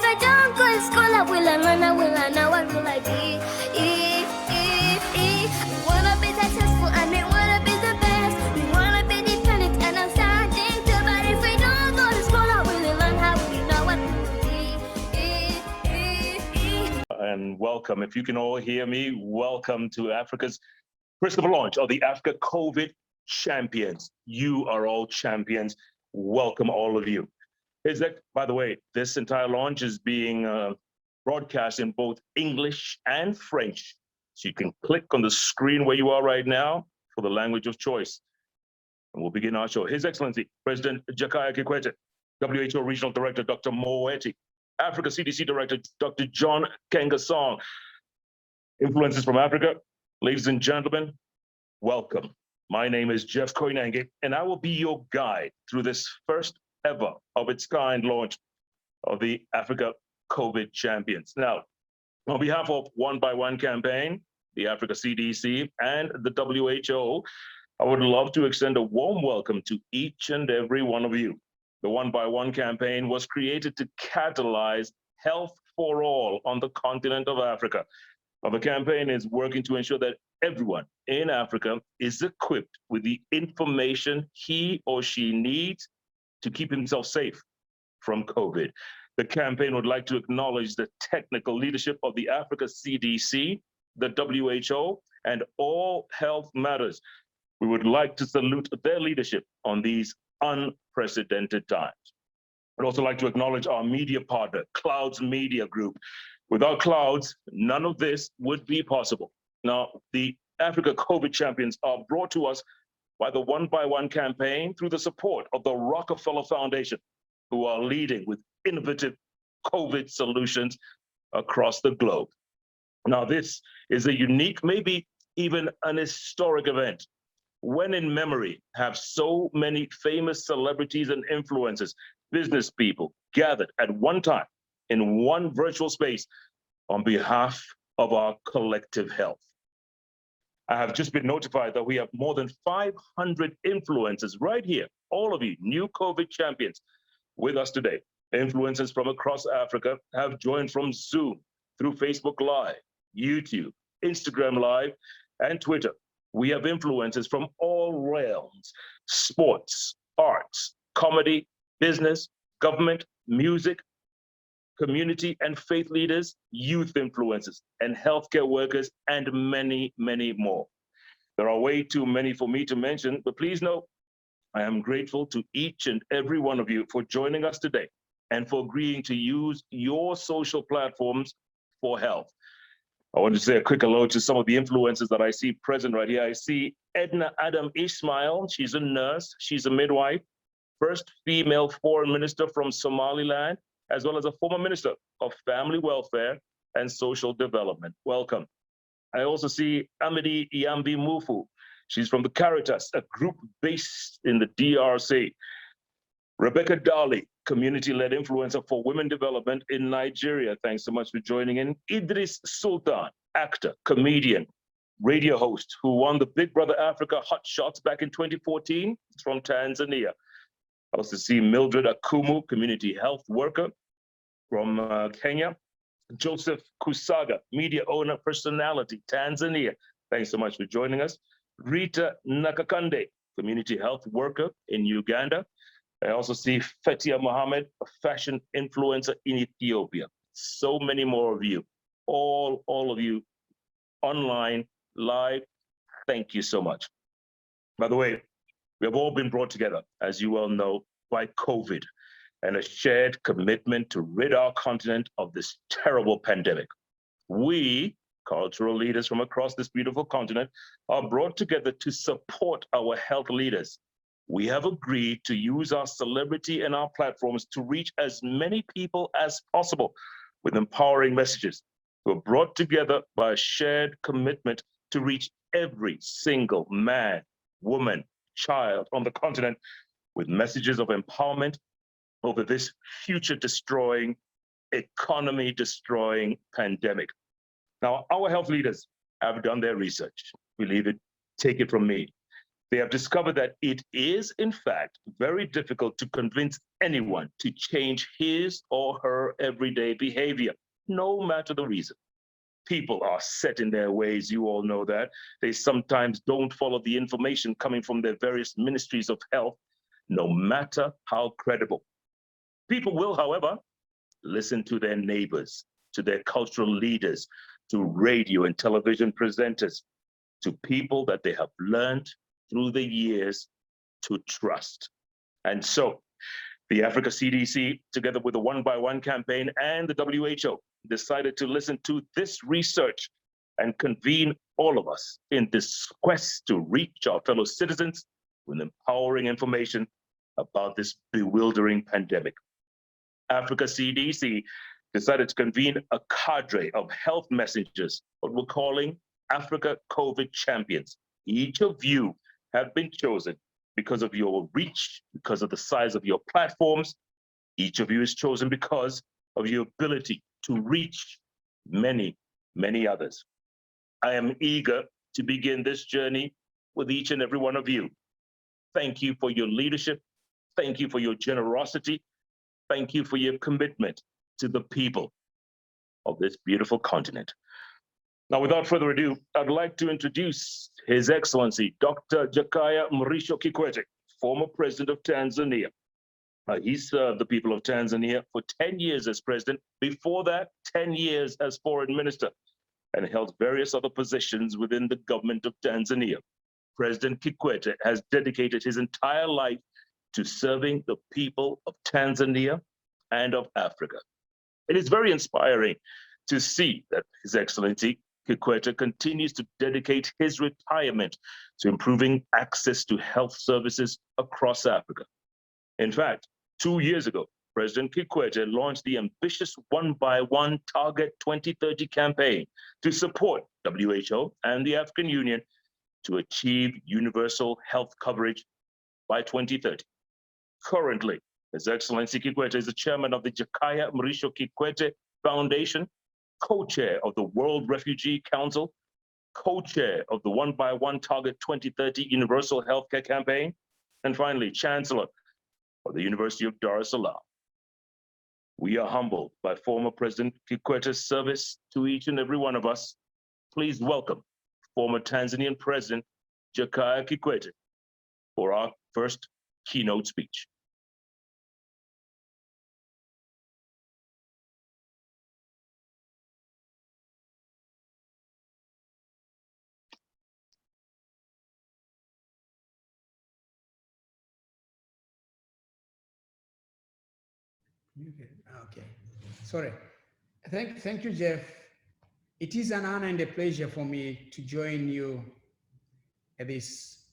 I don't go to school, I will learn, what will I be? We wanna be successful and we wanna be the best. We wanna be dependent and I'm standing too. But if we don't go to school, how will we learn? How will we know what we will be? And welcome. If you can all hear me, welcome to Africa's Christopher launch of the Africa COVID Champions. You are all champions. Welcome, all of you. By the way, this entire launch is being broadcast in both English and French. So you can click on the screen where you are right now for the language of choice. And we'll begin our show. His Excellency, President Jakaya Kikwete, WHO Regional Director, Dr. Moeti, Africa CDC Director, Dr. John Kengasong. Influences from Africa, ladies and gentlemen, welcome. My name is Jeff Koinange, and I will be your guide through this first ever of its kind launch of the Africa COVID Champions. Now, on behalf of One by One campaign, the Africa CDC, and the WHO, I would love to extend a warm welcome to each and every one of you. The One by One campaign was created to catalyze health for all on the continent of Africa. The campaign is working to ensure that everyone in Africa is equipped with the information he or she needs to keep himself safe from COVID. The campaign would like to acknowledge the technical leadership of the Africa CDC, the WHO, and all health matters. We would like to salute their leadership on these unprecedented times. I'd also like to acknowledge our media partner, Clouds Media Group. Without Clouds, none of this would be possible. Now, the Africa COVID Champions are brought to us by the One by One campaign through the support of the Rockefeller Foundation, who are leading with innovative COVID solutions across the globe. Now, this is a unique, maybe even an historic event. When in memory have so many famous celebrities and influencers, business people gathered at one time in one virtual space on behalf of our collective health. I have just been notified that we have more than 500 influencers right here, all of you new COVID champions with us today. Influencers from across Africa have joined from Zoom, through Facebook Live, YouTube, Instagram Live, and Twitter. We have influencers from all realms: sports, arts, comedy, business, government, music, community and faith leaders, youth influencers, and healthcare workers, and many, many more. There are way too many for me to mention, but please know, I am grateful to each and every one of you for joining us today and for agreeing to use your social platforms for health. I want to say a quick hello to some of the influencers that I see present right here. I see Edna Adam Ismail. She's a nurse, she's a midwife, first female foreign minister from Somaliland, as well as a former minister of family welfare and social development. Welcome. I also see Amity Iyambi Mufu. She's from the Caritas, a group based in the DRC. Rebecca Dali, community-led influencer for women development in Nigeria. Thanks so much for joining in. Idris Sultan, actor, comedian, radio host, who won the Big Brother Africa Hot Shots back in 2014 from Tanzania. I also see Mildred Akumu, community health worker from Kenya. Joseph Kusaga, media owner, personality, Tanzania. Thanks so much for joining us. Rita Nakakande, community health worker in Uganda. I also see Fetia Mohammed, a fashion influencer in Ethiopia. So many more of you, all of you online, live. Thank you so much. By the way, we have all been brought together, as you well know, by COVID and a shared commitment to rid our continent of this terrible pandemic. We, cultural leaders from across this beautiful continent, are brought together to support our health leaders. We have agreed to use our celebrity and our platforms to reach as many people as possible with empowering messages. We're brought together by a shared commitment to reach every single man, woman, child on the continent with messages of empowerment over this future-destroying, economy-destroying pandemic. Now, our health leaders have done their research. Believe it, take it from me. They have discovered that it is, in fact, very difficult to convince anyone to change his or her everyday behavior, no matter the reason. People are set in their ways, you all know that. They sometimes don't follow the information coming from their various ministries of health, no matter how credible. People will, however, listen to their neighbors, to their cultural leaders, to radio and television presenters, to people that they have learned through the years to trust. And so the Africa CDC, together with the One by One campaign and the WHO, decided to listen to this research and convene all of us in this quest to reach our fellow citizens with empowering information about this bewildering pandemic. Africa CDC decided to convene a cadre of health messengers, what we're calling Africa COVID champions. Each of you have been chosen because of your reach, because of the size of your platforms. Each of you is chosen because of your ability to reach many, many others. I am eager to begin this journey with each and every one of you. Thank you for your leadership. Thank you for your generosity. Thank you for your commitment to the people of this beautiful continent. Now, without further ado, I'd like to introduce His Excellency, Dr. Jakaya Mrisho Kikwete, former president of Tanzania. He served the people of Tanzania for 10 years as president, before that, 10 years as foreign minister, and held various other positions within the government of Tanzania. President Kikwete has dedicated his entire life to serving the people of Tanzania and of Africa. It is very inspiring to see that His Excellency Kikwete continues to dedicate his retirement to improving access to health services across Africa. In fact, 2 years ago, President Kikwete launched the ambitious One by One Target 2030 campaign to support WHO and the African Union to achieve universal health coverage by 2030. Currently, His Excellency Kikwete is the chairman of the Jakaya Mrisho Kikwete Foundation, co-chair of the World Refugee Council, co-chair of the One by One Target 2030 Universal Healthcare Campaign, and finally, chancellor of the University of Dar es Salaam. We are humbled by former President Kikwete's service to each and every one of us. Please welcome former Tanzanian President Jakaya Kikwete for our first keynote speech. Okay, sorry. Thank you, Jeff. It is an honor and a pleasure for me to join you at this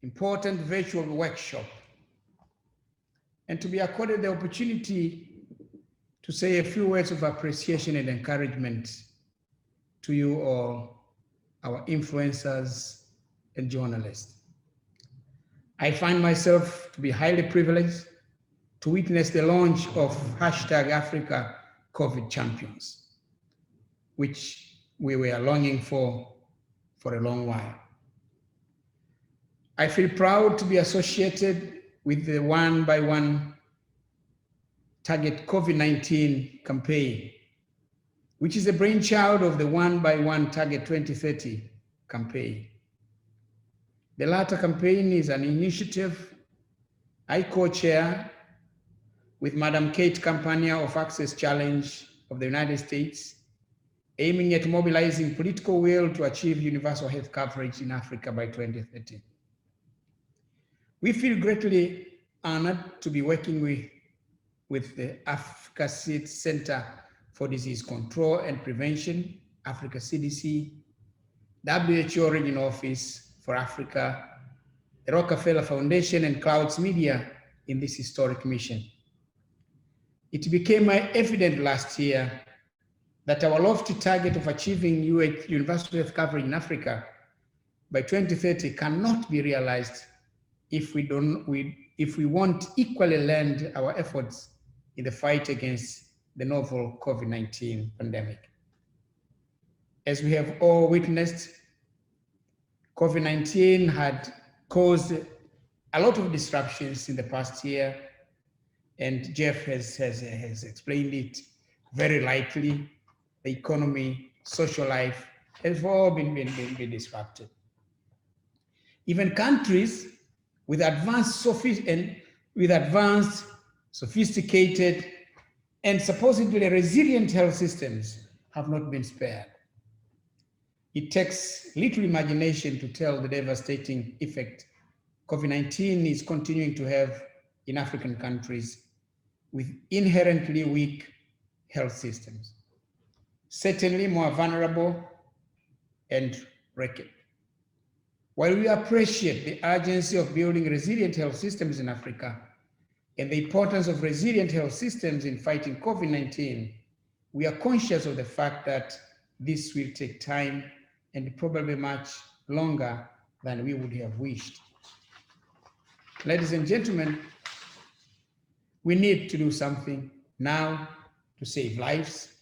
important virtual workshop and to be accorded the opportunity to say a few words of appreciation and encouragement to you all, our influencers and journalists. I find myself to be highly privileged to witness the launch of #Africa COVID Champions, which we were longing for a long while. I feel proud to be associated with the One by One Target COVID-19 campaign, which is a brainchild of the One by One Target 2030 campaign. The latter campaign is an initiative I co-chair with Madam Kate Campania of Access Challenge of the United States, aiming at mobilizing political will to achieve universal health coverage in Africa by 2030. We feel greatly honored to be working with the Africa Center for Disease Control and Prevention, Africa CDC, WHO Regional Office for Africa, the Rockefeller Foundation, and Clouds Media in this historic mission. It became evident last year that our lofty target of achieving universal health coverage in Africa by 2030 cannot be realized if we won't equally lend our efforts in the fight against the novel COVID-19 pandemic. As we have all witnessed, COVID-19 had caused a lot of disruptions in the past year, and Jeff has explained it very lightly. The economy, social life has all been disrupted. Even countries with advanced, sophisticated, and supposedly resilient health systems have not been spared. It takes little imagination to tell the devastating effect COVID-19 is continuing to have in African countries with inherently weak health systems, certainly more vulnerable and wrecked. While we appreciate the urgency of building resilient health systems in Africa and the importance of resilient health systems in fighting COVID-19, we are conscious of the fact that this will take time and probably much longer than we would have wished. Ladies and gentlemen, we need to do something now to save lives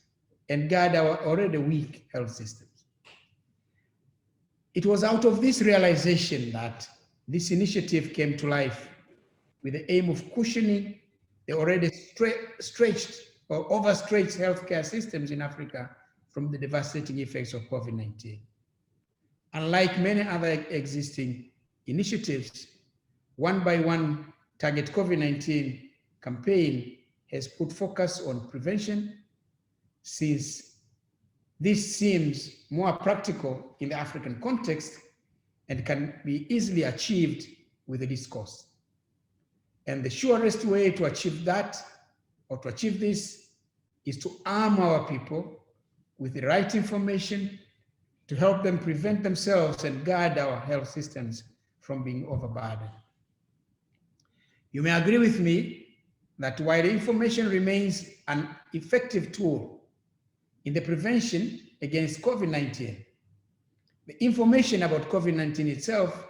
and guard our already weak health systems. It was out of this realization that this initiative came to life with the aim of cushioning the already stretched or overstretched healthcare systems in Africa from the devastating effects of COVID-19. Unlike many other existing initiatives, One by One Target COVID-19 campaign has put focus on prevention, since this seems more practical in the African context and can be easily achieved with a discourse. And the surest way to achieve that, or to achieve this, is to arm our people with the right information to help them prevent themselves and guard our health systems from being overburdened. You may agree with me that while information remains an effective tool in the prevention against COVID-19, the information about COVID-19 itself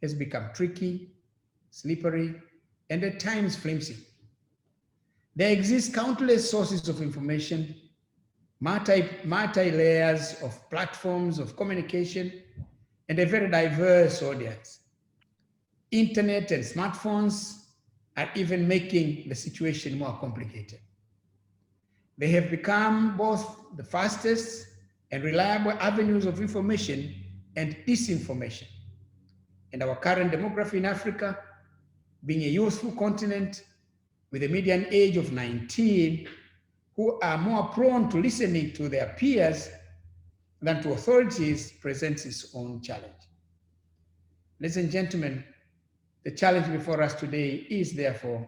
has become tricky, slippery, and at times flimsy. There exist countless sources of information, multi-layers of platforms of communication, and a very diverse audience. Internet and smartphones are even making the situation more complicated. They have become both the fastest and reliable avenues of information and disinformation. And our current demography in Africa, being a youthful continent with a median age of 19, who are more prone to listening to their peers than to authorities, presents its own challenge. Ladies and gentlemen, the challenge before us today is therefore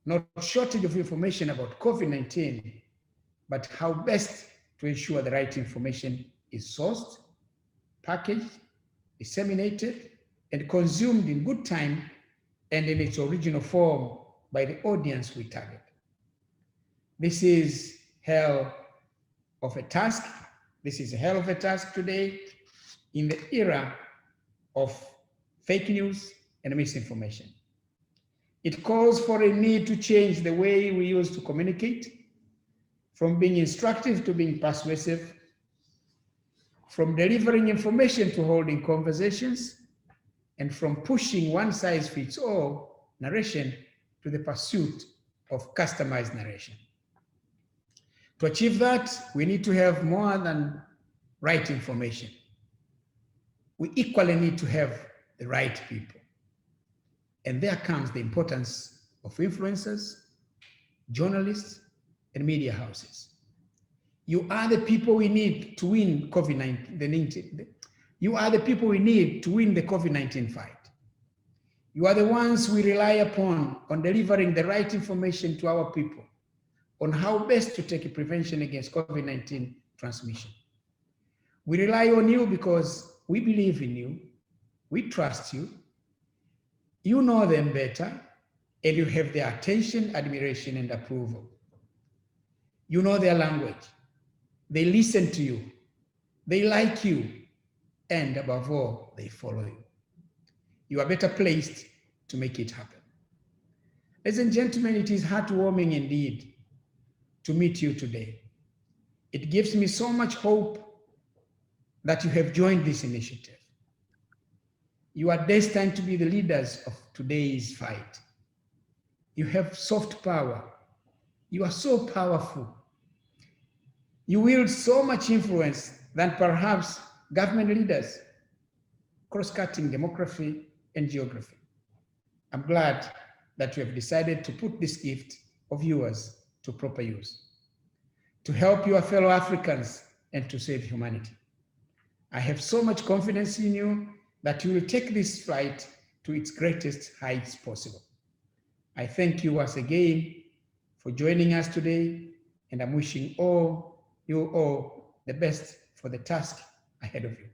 not a shortage of information about COVID-19, but how best to ensure the right information is sourced, packaged, disseminated, and consumed in good time and in its original form by the audience we target. This is hell of a task. This is a hell of a task today in the era of fake news and misinformation. It calls for a need to change the way we used to communicate, from being instructive to being persuasive, from delivering information to holding conversations, and from pushing one-size-fits-all narration to the pursuit of customized narration. To achieve that, we need to have more than right information. We equally need to have the right people. And there comes the importance of influencers, journalists, and media houses. You are the people we need to win COVID-19. You are the people we need to win the COVID-19 fight. You are the ones we rely upon on delivering the right information to our people on how best to take a prevention against COVID-19 transmission. We rely on you because we believe in you, we trust you, you know them better, and you have their attention, admiration, and approval. You know their language, they listen to you, they like you, and above all, they follow you. You are better placed to make it happen. Ladies and gentlemen, it is heartwarming indeed to meet you today. It gives me so much hope that you have joined this initiative. You are destined to be the leaders of today's fight. You have soft power. You are so powerful. You wield so much influence than perhaps government leaders, cross-cutting demography and geography. I'm glad that you have decided to put this gift of yours to proper use, to help your fellow Africans and to save humanity. I have so much confidence in you that you will take this flight to its greatest heights possible. I thank you once again for joining us today, and I'm wishing you all the best for the task ahead of you.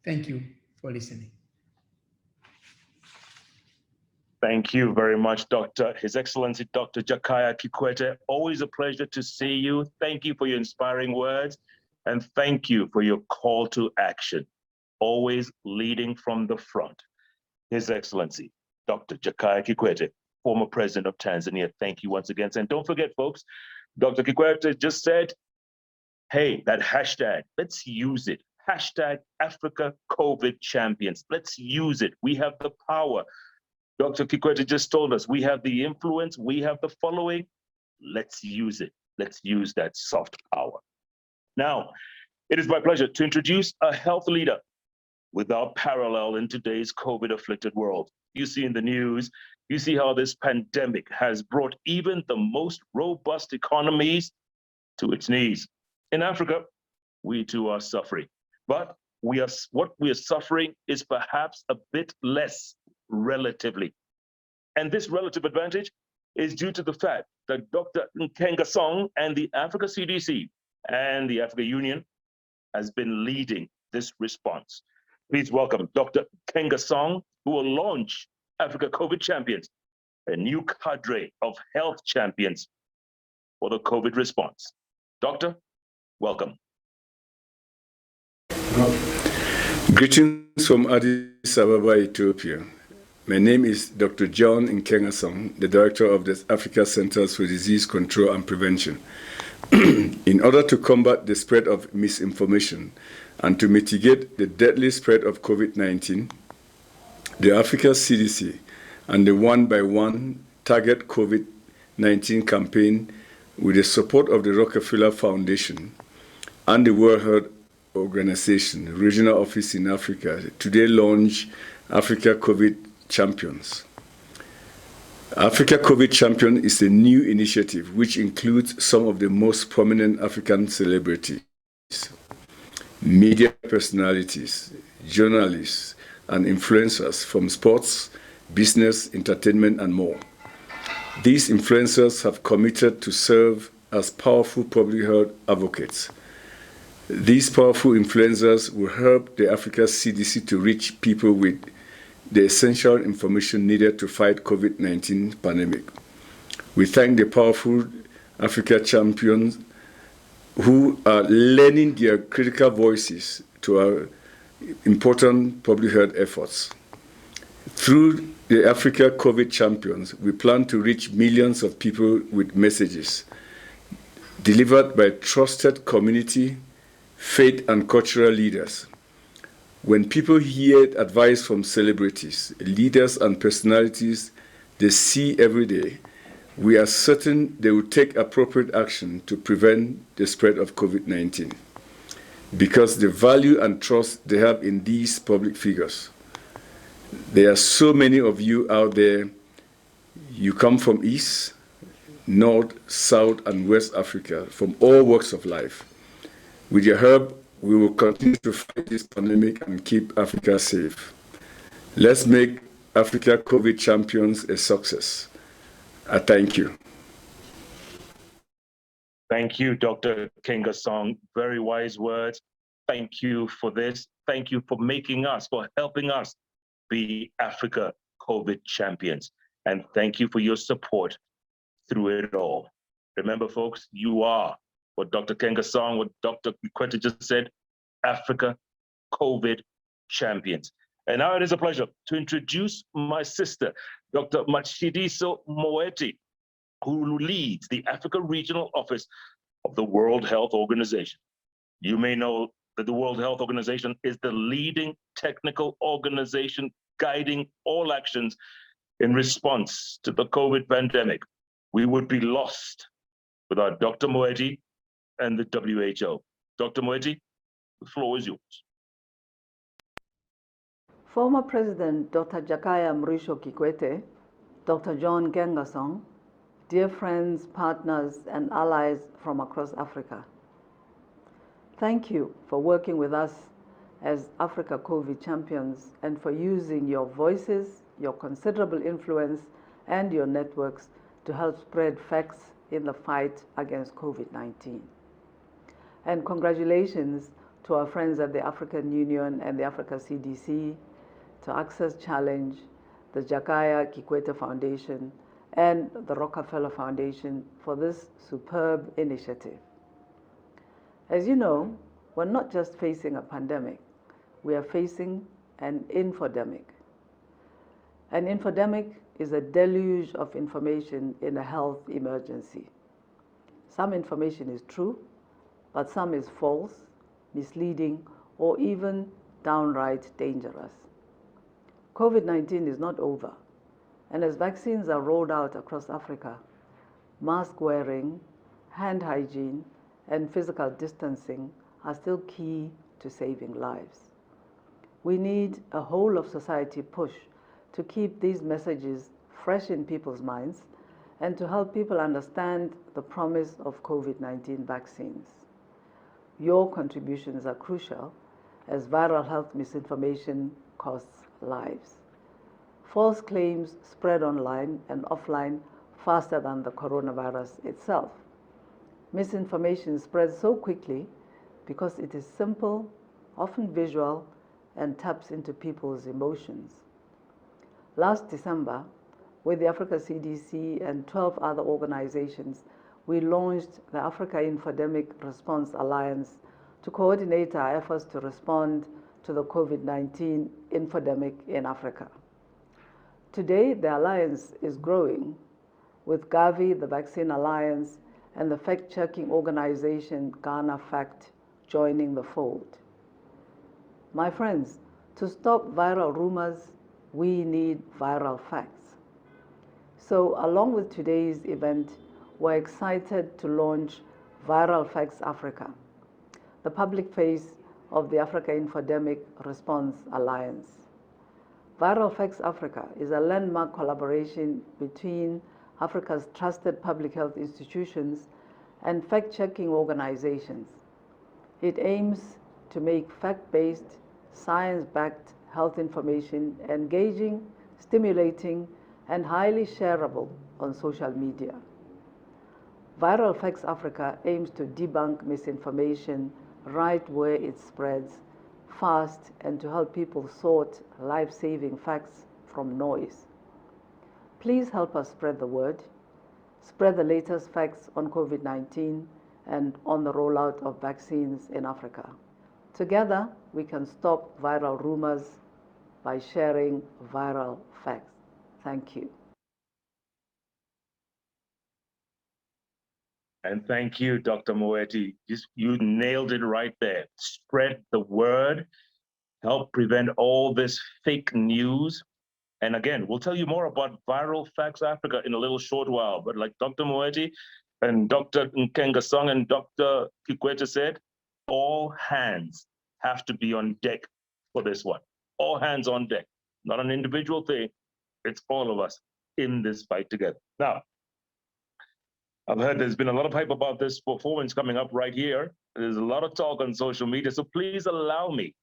Thank you for listening. Thank you very much, His Excellency Dr. Jakaya Kikwete. Always a pleasure to see you. Thank you for your inspiring words, and thank you for your call to action, always leading from the front. His Excellency Dr. Jakaya Kikwete, former president of Tanzania. Thank you once again. And don't forget, folks, Dr. Kikwete just said, hey, that hashtag, let's use it. Hashtag Africa COVID Champions. Let's use it. We have the power. Dr. Kikwete just told us we have the influence, we have the following. Let's use it. Let's use that soft power. Now, it is my pleasure to introduce a health leader without parallel in today's COVID-afflicted world. You see in the news, you see how this pandemic has brought even the most robust economies to its knees. In Africa, we too are suffering, but what we are suffering is perhaps a bit less relatively. And this relative advantage is due to the fact that Dr. Nkenga Song and the Africa CDC and the Africa Union has been leading this response. Please welcome Dr. Nkenga Song, who will launch Africa COVID Champions, a new cadre of health champions for the COVID response. Doctor, welcome. Greetings from Addis Ababa, Ethiopia. My name is Dr. John Nkenga Song, the Director of the Africa Centers for Disease Control and Prevention. In order to combat the spread of misinformation and to mitigate the deadly spread of COVID-19, the Africa CDC and the One by One Target COVID-19 campaign, with the support of the Rockefeller Foundation and the World Health Organization Regional Office in Africa, today launch Africa COVID Champions. Africa COVID Champion is a new initiative which includes some of the most prominent African celebrities, media personalities, journalists, and influencers from sports, business, entertainment, and more. These influencers have committed to serve as powerful public health advocates. These powerful influencers will help the Africa CDC to reach people with the essential information needed to fight COVID-19 pandemic. We thank the powerful Africa champions who are lending their critical voices to our important public health efforts. Through the Africa COVID Champions, we plan to reach millions of people with messages delivered by trusted community, faith, and cultural leaders. When people hear advice from celebrities, leaders, and personalities they see every day, we are certain they will take appropriate action to prevent the spread of COVID-19 because the value and trust they have in these public figures. There are so many of you out there. You come from East, North, South, and West Africa, from all walks of life. With your help, we will continue to fight this pandemic and keep Africa safe. Let's make Africa COVID Champions a success. I thank you. Thank you, Dr. Nkenga Song. Very wise words. Thank you for this. Thank you for helping us be Africa COVID champions. And thank you for your support through it all. Remember, folks, you are what Dr. Nkenga Song, what Dr. Kikwete just said, Africa COVID champions. And now it is a pleasure to introduce my sister, Dr. Matshidiso Moeti, who leads the Africa Regional Office of the World Health Organization. You may know that the World Health Organization is the leading technical organization guiding all actions in response to the COVID pandemic. We would be lost without Dr. Moeti and the WHO. Dr. Moeti, the floor is yours. Former President Dr. Jakaya Mrisho Kikwete, Dr. John Nkengasong, dear friends, partners, and allies from across Africa, thank you for working with us as Africa COVID champions and for using your voices, your considerable influence, and your networks to help spread facts in the fight against COVID-19. And congratulations to our friends at the African Union and the Africa CDC, to Access Challenge, the Jakaya Kikwete Foundation, and the Rockefeller Foundation for this superb initiative. As you know, we're not just facing a pandemic, we are facing an infodemic. An infodemic is a deluge of information in a health emergency. Some information is true, but some is false, misleading, or even downright dangerous. COVID-19 is not over, and as vaccines are rolled out across Africa, mask wearing, hand hygiene, and physical distancing are still key to saving lives. We need a whole of society push to keep these messages fresh in people's minds and to help people understand the promise of COVID-19 vaccines. Your contributions are crucial as viral health misinformation costs lives. False claims spread online and offline faster than the coronavirus itself. Misinformation spreads so quickly because it is simple, often visual, and taps into people's emotions. Last December, with the Africa CDC and 12 other organizations, we launched the Africa Infodemic Response Alliance to coordinate our efforts to respond to the COVID-19 infodemic in Africa. Today, the alliance is growing, with Gavi, the Vaccine Alliance, and the fact-checking organization Ghana Fact joining the fold. My friends, to stop viral rumors, we need viral facts. So, along with today's event, we're excited to launch Viral Facts Africa, the public face of the Africa Infodemic Response Alliance. Viral Facts Africa is a landmark collaboration between Africa's trusted public health institutions and fact-checking organizations. It aims to make fact-based, science-backed health information engaging, stimulating, and highly shareable on social media. Viral Facts Africa aims to debunk misinformation right where it spreads fast and to help people sort life-saving facts from noise. Please help us spread the word, spread the latest facts on COVID-19 and on the rollout of vaccines in Africa. Together, we can stop viral rumors by sharing viral facts. Thank you. And thank you, Dr. Moeti. You nailed it right there. Spread the word, help prevent all this fake news. And again, we'll tell you more about Viral Facts Africa in a little short while. But like Dr. Moeti and Dr. Nkengasong and Dr. Kikwete said, all hands have to be on deck for this one. All hands on deck, not an individual thing. It's all of us in this fight together. Now, I've heard there's been a lot of hype about this performance coming up right here. There's a lot of talk on social media, so please allow me,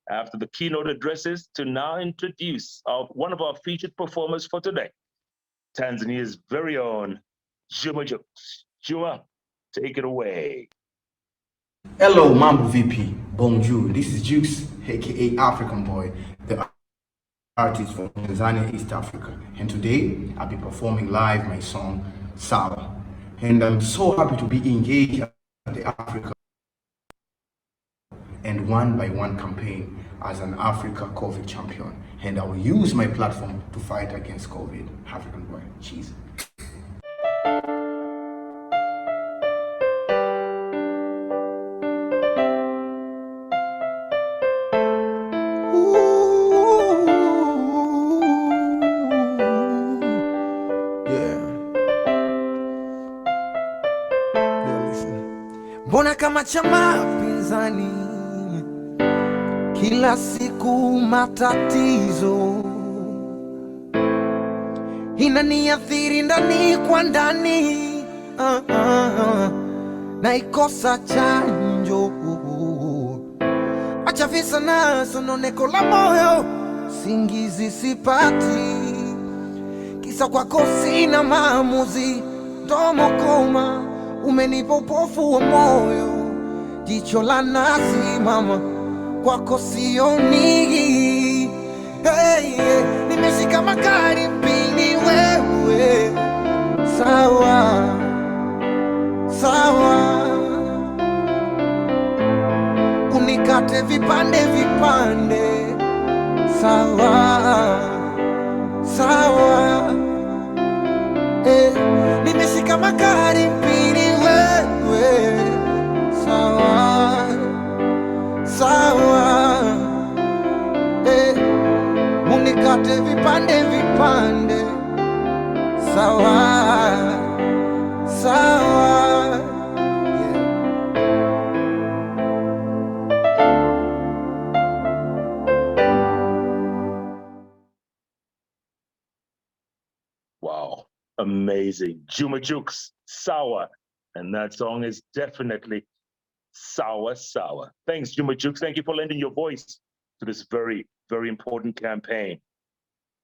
after the keynote addresses, to now introduce one of our featured performers for today, Tanzania's very own Juma Jukes. Juma, take it away. Hello, Mambo VP. Bonjour. This is Jukes, aka African Boy, the artist from Tanzania, East Africa. And today, I'll be performing live my song, Sawa. And I'm so happy to be engaged at the Africa and one by one campaign as an Africa COVID champion. And I will use my platform to fight against COVID. African Boy. Cheese. Ooh. Mbona kama chama pinzani kila siku matatizo inaniathiri ndani kwa ndani, naikosa chanjo. Acha visa na sononeko la moyo, singizi sipati, kisa kwako sina maamuzi, domo koma, umenipa upofu wa moyo, jicho la nazi mama, kwako sioni. Hey, nimeshika magari mpini wewe, sawa sawa, unikate vipande vipande, sawa sawa. Nimeshika magari mpini wewe, sawa sawa, unikate vipande vipande, sawa sawa. Wow, amazing. Juma Jukes, Sour. And that song is definitely Sour, Sour. Thanks, Juma Jukes. Thank you for lending your voice to this very, very important campaign,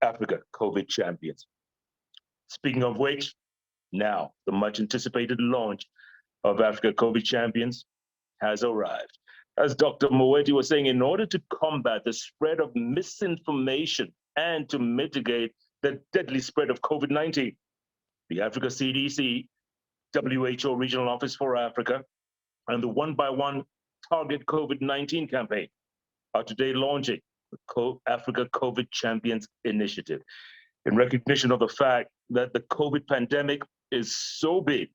Africa COVID Champions. Speaking of which, now the much anticipated launch of Africa COVID Champions has arrived. As Dr. Moeti was saying, in order to combat the spread of misinformation and to mitigate the deadly spread of COVID-19, the Africa CDC, WHO Regional Office for Africa, and the One by One Target COVID-19 campaign are today launching the Africa COVID Champions Initiative in recognition of the fact that the COVID pandemic is so big,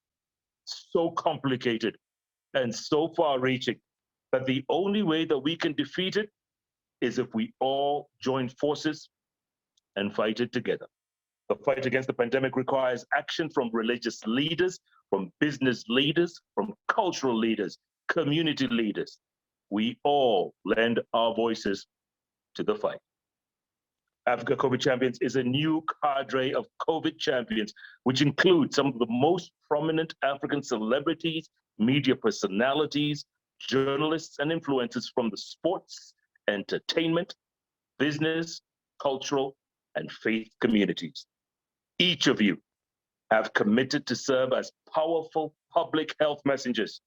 so complicated, and so far-reaching that the only way that we can defeat it is if we all join forces and fight it together. The fight against the pandemic requires action from religious leaders, from business leaders, from cultural leaders, community leaders. We all lend our voices to the fight. Africa COVID Champions is a new cadre of COVID champions, which includes some of the most prominent African celebrities, media personalities, journalists, and influencers from the sports, entertainment, business, cultural, and faith communities. Each of you have committed to serve as powerful public health messengers.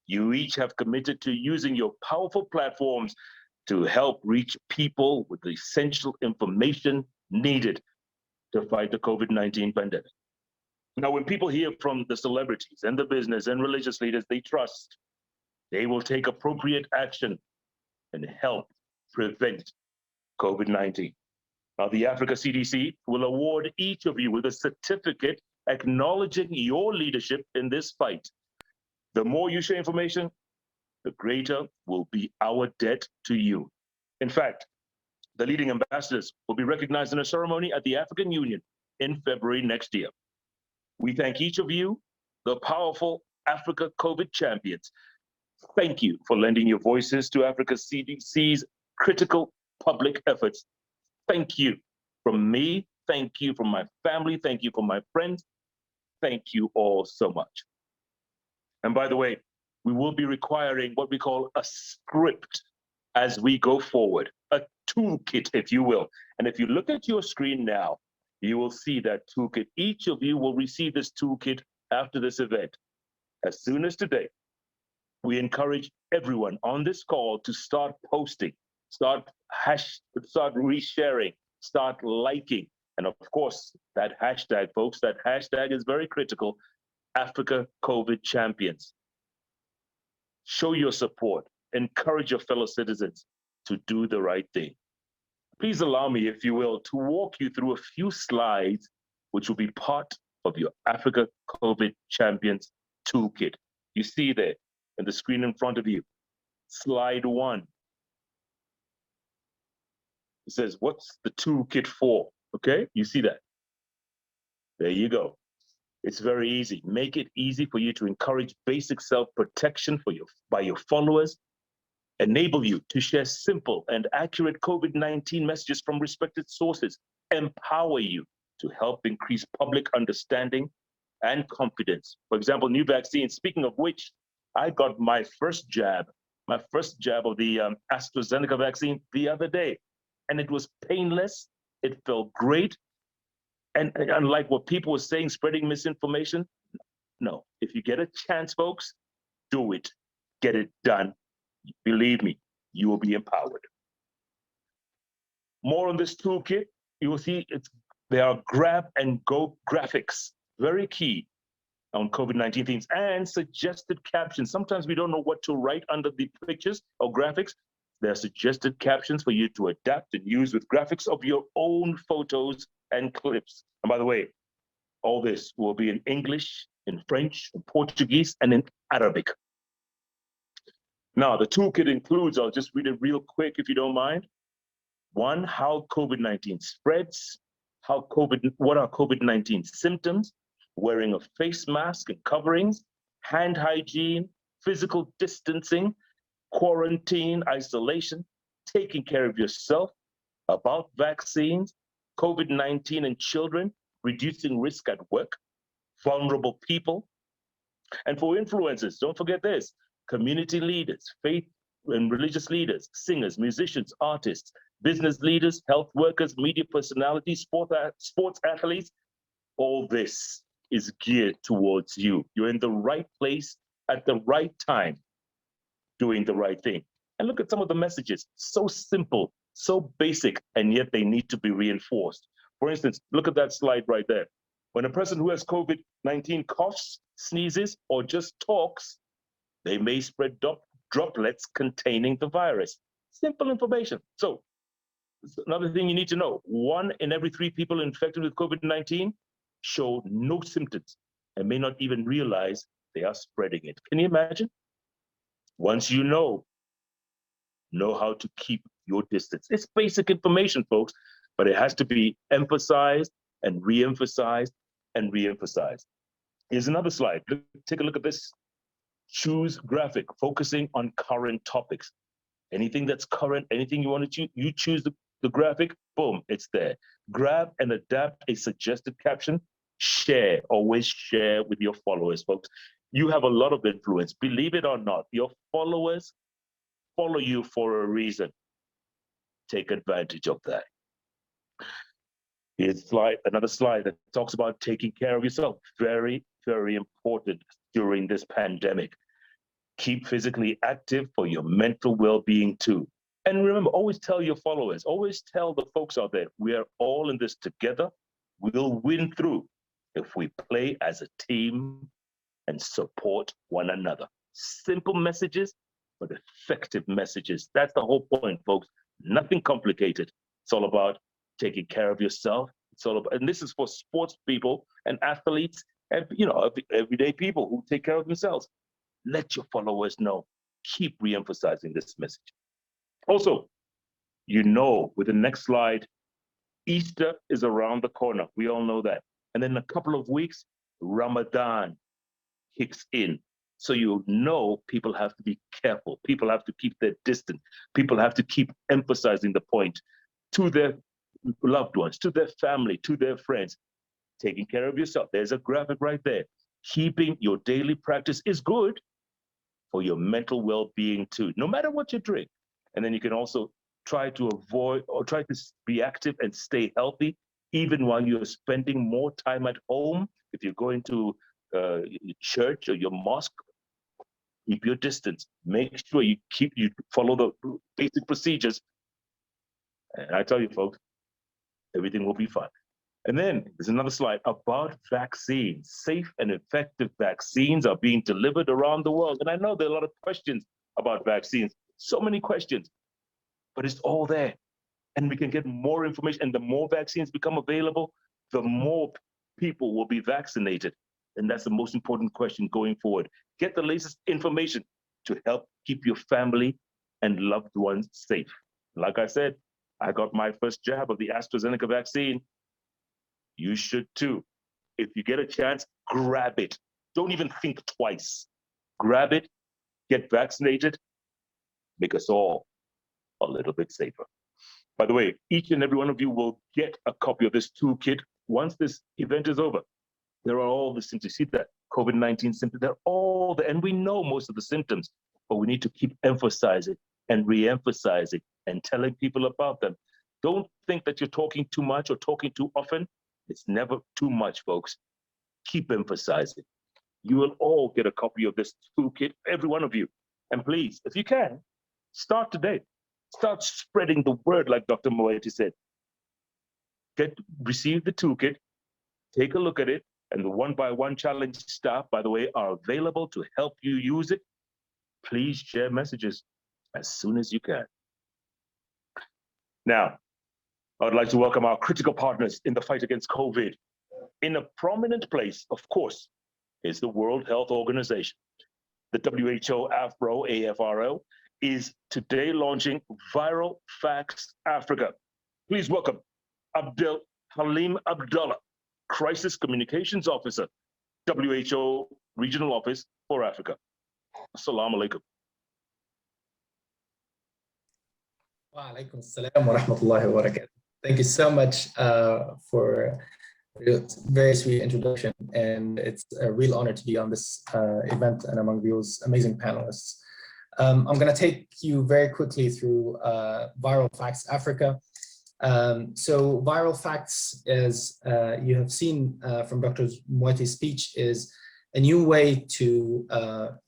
You each have committed to using your powerful platforms to help reach people with the essential information needed to fight the COVID-19 pandemic. Now, when people hear from the celebrities and the business and religious leaders they trust, they will take appropriate action and help prevent COVID-19. Now, the Africa CDC will award each of you with a certificate acknowledging your leadership in this fight. The more you share information, the greater will be our debt to you. In fact, the leading ambassadors will be recognized in a ceremony at the African Union in February next year. We thank each of you, the powerful Africa COVID champions. Thank you for lending your voices to Africa CDC's critical public efforts. Thank you from me. Thank you from my family. Thank you from my friends. Thank you all so much. And by the way, we will be requiring what we call a script as we go forward, a toolkit, if you will. And if you look at your screen now, you will see that toolkit. Each of you will receive this toolkit after this event. As soon as today, we encourage everyone on this call to start posting, start resharing, start liking. And of course, that hashtag, folks, that hashtag is very critical, Africa COVID Champions. Show your support, encourage your fellow citizens to do the right thing. Please allow me, if you will, to walk you through a few slides, which will be part of your Africa COVID Champions Toolkit. You see there in the screen in front of you, slide 1. It says, what's the toolkit for? Okay, you see that? There you go. It's very easy. Make it easy for you to encourage basic self-protection by your followers, enable you to share simple and accurate COVID-19 messages from respected sources, empower you to help increase public understanding and confidence. For example, new vaccines. Speaking of which, I got my first jab of the AstraZeneca vaccine the other day, and it was painless. It felt great. And unlike what people were saying, spreading misinformation, no. If you get a chance, folks, do it. Get it done. Believe me, you will be empowered. More on this toolkit. You will see there are grab and go graphics, very key on COVID-19 themes, and suggested captions. Sometimes we don't know what to write under the pictures or graphics. There are suggested captions for you to adapt and use with graphics of your own photos and clips. And by the way, all this will be in English, in French, in Portuguese, and in Arabic. Now, the toolkit includes, I'll just read it real quick if you don't mind. 1, how COVID-19 spreads, what are COVID-19 symptoms, wearing a face mask and coverings, hand hygiene, physical distancing, quarantine, isolation, taking care of yourself, about vaccines, COVID-19 and children, reducing risk at work, vulnerable people. And for influencers, don't forget this, community leaders, faith and religious leaders, singers, musicians, artists, business leaders, health workers, media personalities, sports athletes, all this is geared towards you. You're in the right place at the right time, doing the right thing. And look at some of the messages, so simple, so basic, and yet they need to be reinforced. For instance, look at that slide right there. When a person who has COVID-19 coughs, sneezes, or just talks, they may spread droplets containing the virus. Simple information. So another thing you need to know, 1 in every 3 people infected with COVID-19 show no symptoms and may not even realize they are spreading it. Can you imagine? Once you know how to keep your distance. It's basic information, folks, but it has to be emphasized and re-emphasized and re-emphasized. Here's another slide. Take a look at this. Choose graphic, focusing on current topics. Anything that's current, anything you want to choose, you choose the graphic, boom, it's there. Grab and adapt a suggested caption. Share, always share with your followers, folks. You have a lot of influence, believe it or not. Your followers follow you for a reason. Take advantage of that. Here's another slide that talks about taking care of yourself. Very, very important during this pandemic. Keep physically active for your mental well-being too. And remember, always tell your followers, always tell the folks out there, we are all in this together. We'll win through if we play as a team and support one another. Simple messages, but effective messages. That's the whole point, folks. Nothing complicated. It's all about taking care of yourself. It's all about, and this is for sports people and athletes and everyday people who take care of themselves. Let your followers know. Keep re-emphasizing this message. Also, with the next slide, Easter is around the corner. We all know that. And then in a couple of weeks, Ramadan kicks in. So people have to be careful. People have to keep their distance. People have to keep emphasizing the point to their loved ones, to their family, to their friends. Taking care of yourself. There's a graphic right there. Keeping your daily practice is good for your mental well-being too, no matter what you drink. And then you can also try to be active and stay healthy, even while you're spending more time at home. If you're going to church or your mosque, keep your distance. Make sure you follow the basic procedures. And I tell you, folks, everything will be fine. And then there's another slide about vaccines. Safe and effective vaccines are being delivered around the world. And I know there are a lot of questions about vaccines, so many questions, but it's all there. And we can get more information. And the more vaccines become available, the more people will be vaccinated. And that's the most important question going forward. Get the latest information to help keep your family and loved ones safe. Like I said, I got my first jab of the AstraZeneca vaccine. You should too. If you get a chance, grab it. Don't even think twice. Grab it, get vaccinated, make us all a little bit safer. By the way, each and every one of you will get a copy of this toolkit once this event is over. There are all the symptoms. You see that COVID-19 symptoms, they're all there. And we know most of the symptoms, but we need to keep emphasizing and re-emphasizing and telling people about them. Don't think that you're talking too much or talking too often. It's never too much, folks. Keep emphasizing. You will all get a copy of this toolkit, every one of you. And please, if you can, start today. Start spreading the word, like Dr. Moeti said. Receive the toolkit, take a look at it, and the one-by-one challenge staff, by the way, are available to help you use it. Please share messages as soon as you can. Now, I would like to welcome our critical partners in the fight against COVID. In a prominent place, of course, is the World Health Organization. The WHO AFRO, AFRO, is today launching Viral Facts Africa. Please welcome Abdel Halim Abdullah, Crisis Communications Officer, WHO Regional Office for Africa. Assalamu alaikum. Wa alaikum assalam wa rahmatullahi wa barakatuh. Thank you so much for a very sweet introduction, and it's a real honor to be on this event and among those amazing panelists. I'm going to take you very quickly through Viral Facts Africa. So Viral Facts, as you have seen from Dr. Moeti's speech, is a new way to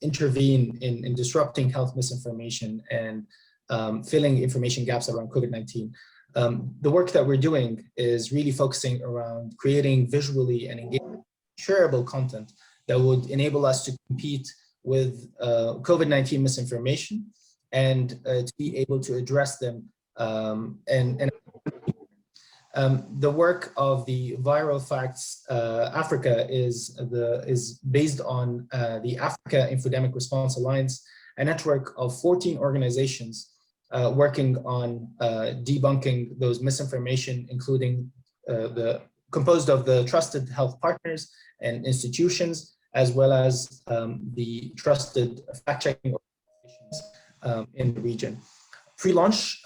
intervene in disrupting health misinformation and filling information gaps around COVID-19. The work that we're doing is really focusing around creating visually and engaging, shareable content that would enable us to compete with COVID-19 misinformation and to be able to address them. The work of the Viral Facts Africa is based on the Africa Infodemic Response Alliance, a network of 14 organizations working on debunking those misinformation, including composed of the trusted health partners and institutions, as well as the trusted fact-checking organizations in the region. Pre-launch,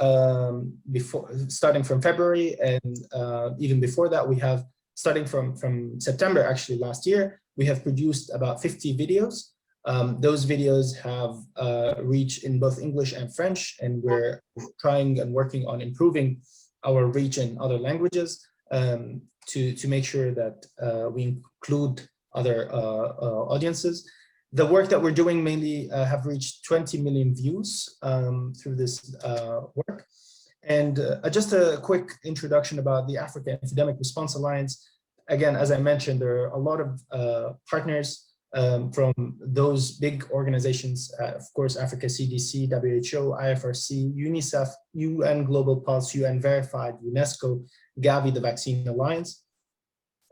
starting from February, and even before that, we have, starting from September actually last year, we have produced about 50 videos. Those videos have reach in both English and French, and we're trying and working on improving our reach in other languages to make sure that we include other audiences. The work that we're doing mainly have reached 20 million views through this work. And just a quick introduction about the Africa Infodemic Response Alliance. Again, as I mentioned, there are a lot of partners from those big organizations, of course, Africa CDC, WHO, IFRC, UNICEF, UN Global Pulse, UN Verified, UNESCO, Gavi, the Vaccine Alliance.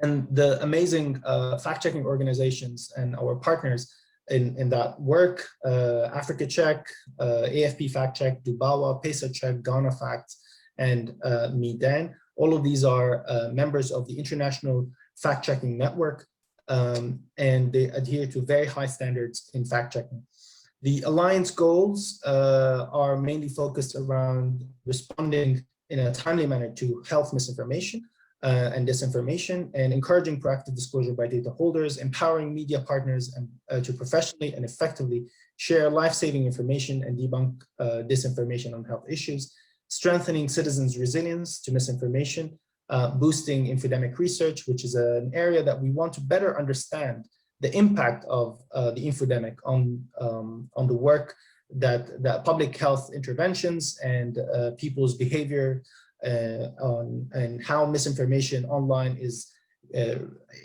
And the amazing fact-checking organizations and our partners in that work, Africa Check, AFP Fact Check, Dubawa, PESA Check, Ghana Facts, and Medan. All of these are members of the International Fact-Checking Network, and they adhere to very high standards in fact-checking. The Alliance goals are mainly focused around responding in a timely manner to health misinformation and disinformation, and encouraging proactive disclosure by data holders, empowering media partners and to professionally and effectively share life-saving information and debunk disinformation on health issues, strengthening citizens' resilience to misinformation, boosting infodemic research, which is an area that we want to better understand the impact of the infodemic on the work that public health interventions and people's behavior and how misinformation online is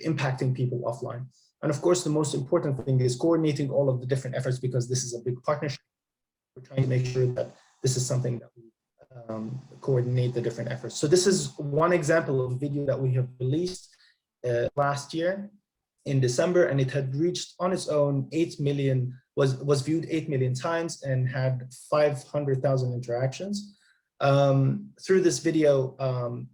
impacting people offline. And of course, the most important thing is coordinating all of the different efforts, because this is a big partnership. We're trying to make sure that this is something that we coordinate the different efforts. So this is one example of a video that we have released last year in December, and it had reached on its own 8 million, was viewed 8 million times and had 500,000 interactions. Through this video,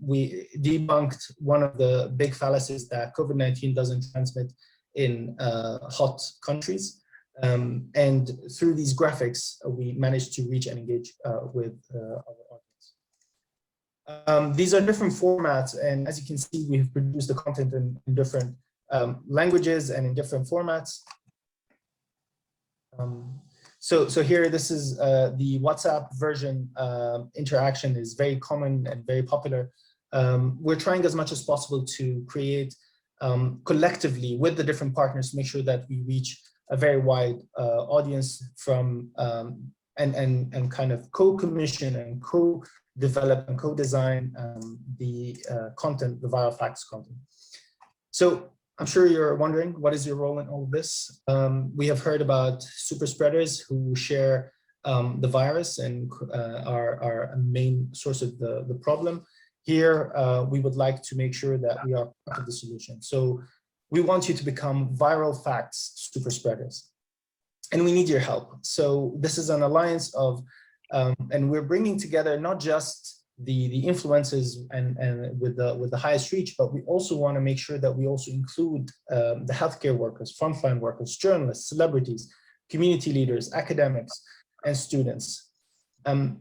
we debunked one of the big fallacies that COVID-19 doesn't transmit in hot countries. And through these graphics, we managed to reach and engage with our audience. These are different formats, and as you can see, we've produced the content in different languages and in different formats. So here, this is the WhatsApp version. Interaction is very common and very popular. We're trying as much as possible to create collectively with the different partners to make sure that we reach a very wide audience from and kind of co-commission and co-develop and co-design the content, the viral facts content. So I'm sure you're wondering, what is your role in all of this? We have heard about super spreaders who share the virus and are a main source of the problem. Here, we would like to make sure that we are part of the solution. So we want you to become viral facts super spreaders. And we need your help. So this is an alliance of, and we're bringing together not just the influencers and with the highest reach, but we also want to make sure that we also include the healthcare workers, frontline workers, journalists, celebrities, community leaders, academics, and students.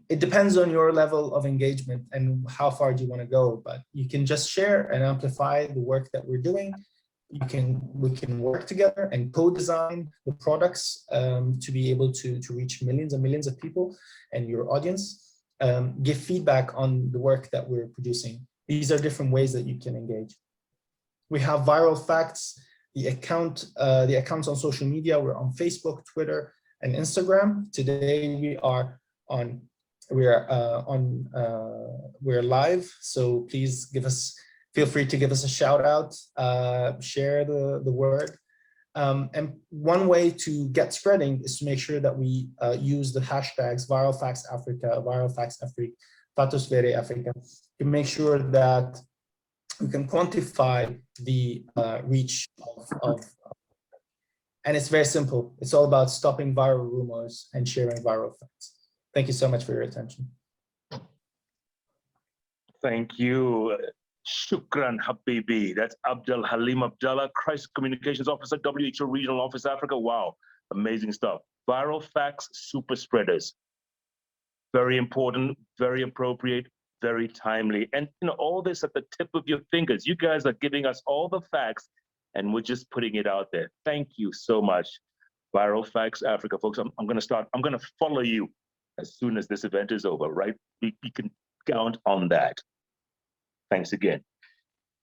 It depends on your level of engagement and how far do you want to go, but you can just share and amplify the work that we're doing. We can work together and co-design the products to be able to reach millions and millions of people and your audience. Give feedback on the work that we're producing. These are different ways that you can engage. We have viral facts, the accounts on social media. We're on Facebook, Twitter, and Instagram. Today we're live. So please feel free to give us a shout out, share the word. And one way to get spreading is to make sure that we use the hashtags ViralFactsAfrica, ViralFactsAfrica, Fatosfere Africa, to make sure that we can quantify the reach of. And it's very simple. It's all about stopping viral rumors and sharing viral facts. Thank you so much for your attention. Thank you. Shukran Habibi. That's Abdul Halim Abdallah, Crisis Communications Officer, WHO Regional Office Africa. Wow, amazing stuff. Viral facts, super spreaders. Very important, very appropriate, very timely. And all this at the tip of your fingers. You guys are giving us all the facts and we're just putting it out there. Thank you so much. Viral Facts Africa, folks. I'm going to follow you as soon as this event is over, right? You can count on that. Thanks again.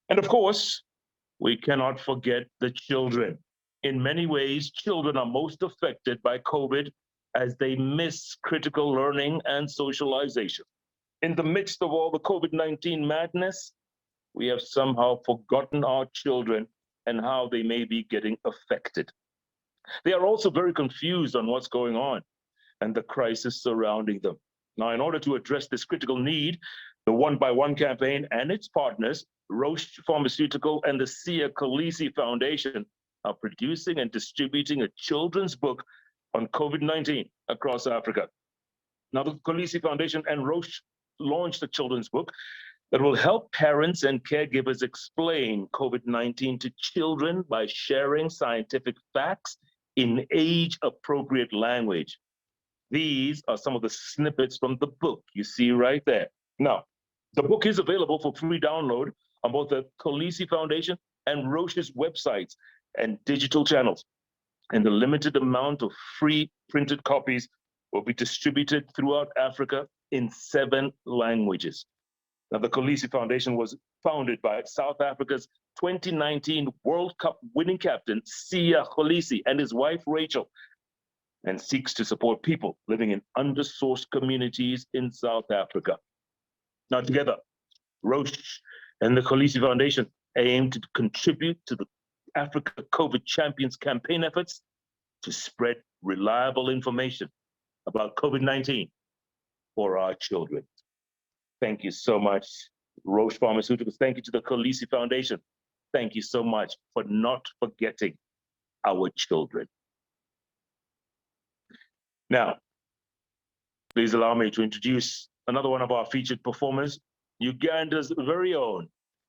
And of course, we cannot forget the children. In many ways, children are most affected by COVID as they miss critical learning and socialization. In the midst of all the COVID-19 madness, we have somehow forgotten our children and how they may be getting affected. They are also very confused on what's going on and the crisis surrounding them. Now, in order to address this critical need, the One by One campaign and its partners, Roche Pharmaceutical and the Sia Khaleesi Foundation, are producing and distributing a children's book on COVID-19 across Africa. Now, the Khaleesi Foundation and Roche launched a children's book that will help parents and caregivers explain COVID-19 to children by sharing scientific facts in age-appropriate language. These are some of the snippets from the book you see right there. Now, the book is available for free download on both the Khaleesi Foundation and Roche's websites and digital channels. And the limited amount of free printed copies will be distributed throughout Africa in 7 languages. Now, the Khaleesi Foundation was founded by South Africa's 2019 World Cup winning captain, Sia Khaleesi, and his wife, Rachel, and seeks to support people living in undersourced communities in South Africa. Now, together, Roche and the Khaleesi Foundation aim to contribute to the Africa COVID Champions campaign efforts to spread reliable information about COVID-19 for our children. Thank you so much, Roche Pharmaceuticals. Thank you to the Khaleesi Foundation. Thank you so much for not forgetting our children. Now, please allow me to introduce another one of our featured performers, Uganda's very own.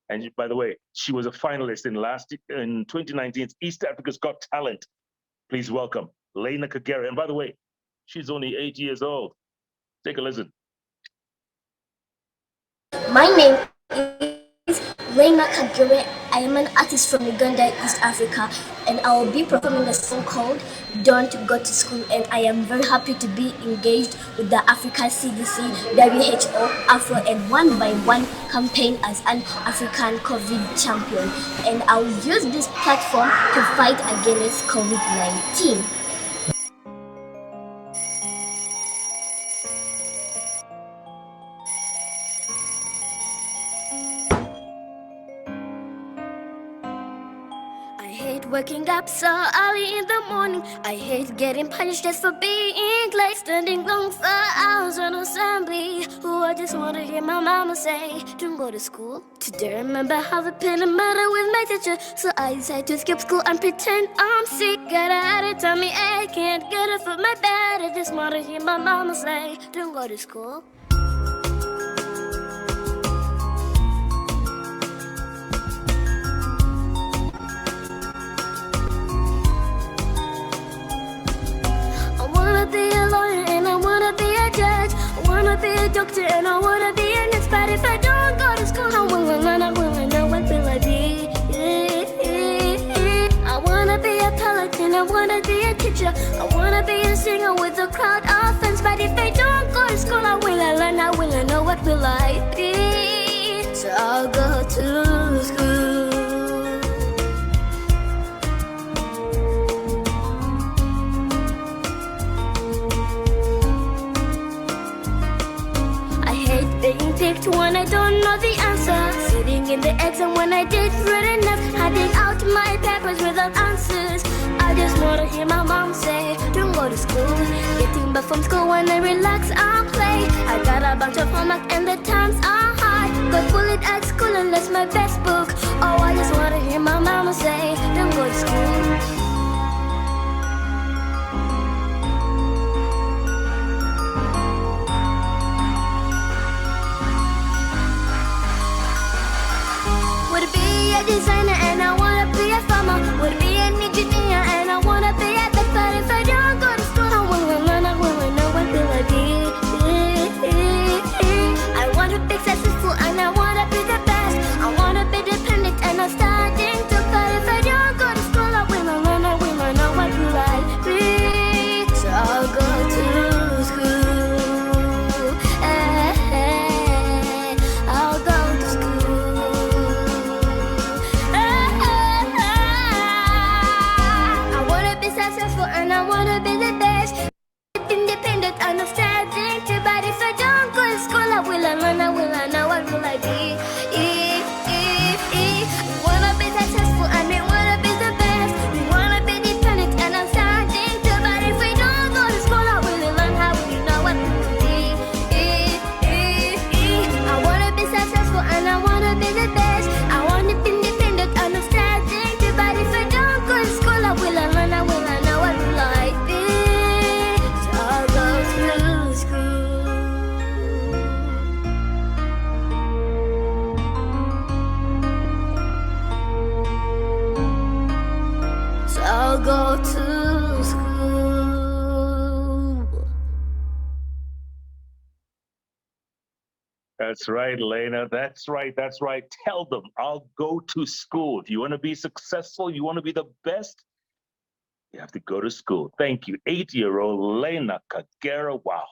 And by the way, she was a finalist in 2019's East Africa's Got Talent. Please welcome Lena Kagere. And by the way, she's only 8 years old. Take a listen. My name is Lena Kagere. I am an artist from Uganda, East Africa, and I will be performing a song called Don't Go to School. And I am very happy to be engaged with the Africa CDC, WHO, AFRO, and One by One campaign as an African COVID champion. And I will use this platform to fight against COVID-19. I hate waking up so early in the morning. I hate getting punished just for being late. Standing long for hours on assembly. Oh, I just want to hear my mama say, don't go to school today. Remember how the pen and matter with my teacher. So I decided to skip school and pretend I'm sick. Got a headache, tummy ache, can't get off of my bed. I just want to hear my mama say, don't go to school. I wanna be a lawyer and I wanna be a judge. I wanna be a doctor and I wanna be a nurse. But if I don't go to school, I will learn, I will know what will I be. I wanna be a pilot and I wanna be a teacher. I wanna be a singer with a crowd of fans. But if I don't go to school, I will learn, I will know what will I be. So I'll go to school. Being picked when I don't know the answer. Sitting in the exam when I did good enough. Handing out my papers without answers. I just want to hear my mom say, don't go to school. Getting back from school when I relax and play. I got a bunch of homework and the times are hard. Got bullied at school and that's my best book. Oh, I just want to hear my mama say, don't go to school. Would be a designer and I wanna be a farmer. Would be an engineer and I wanna be a vet. But if I don't go to school, I will learn, I will know what will I be. I wanna be successful and I wanna be the best. I wanna be dependent and I'm starting to. But if I don't go to school, I will learn, I will know what will I be. So I'll go to school. I'll go to school. Successful and I wanna be the best. Independent, understanding too. But if I don't go to school, I will learn, I will know what will I be. I wanna be successful and I wanna be the best. We wanna be dependent and understanding too. But if I don't go to school, I will learn, how will you know what will be. I wanna be successful and I wanna be the best. I wanna be independent, understanding too. But if I don't go to school, I will learn, I will know what will I be. So I'll go to school. So I'll go to school. That's right, Lena. That's right. That's right. Tell them I'll go to school. If you want to be successful, you want to be the best, you have to go to school. Thank you. 8-year-old Lena Kagere. Wow.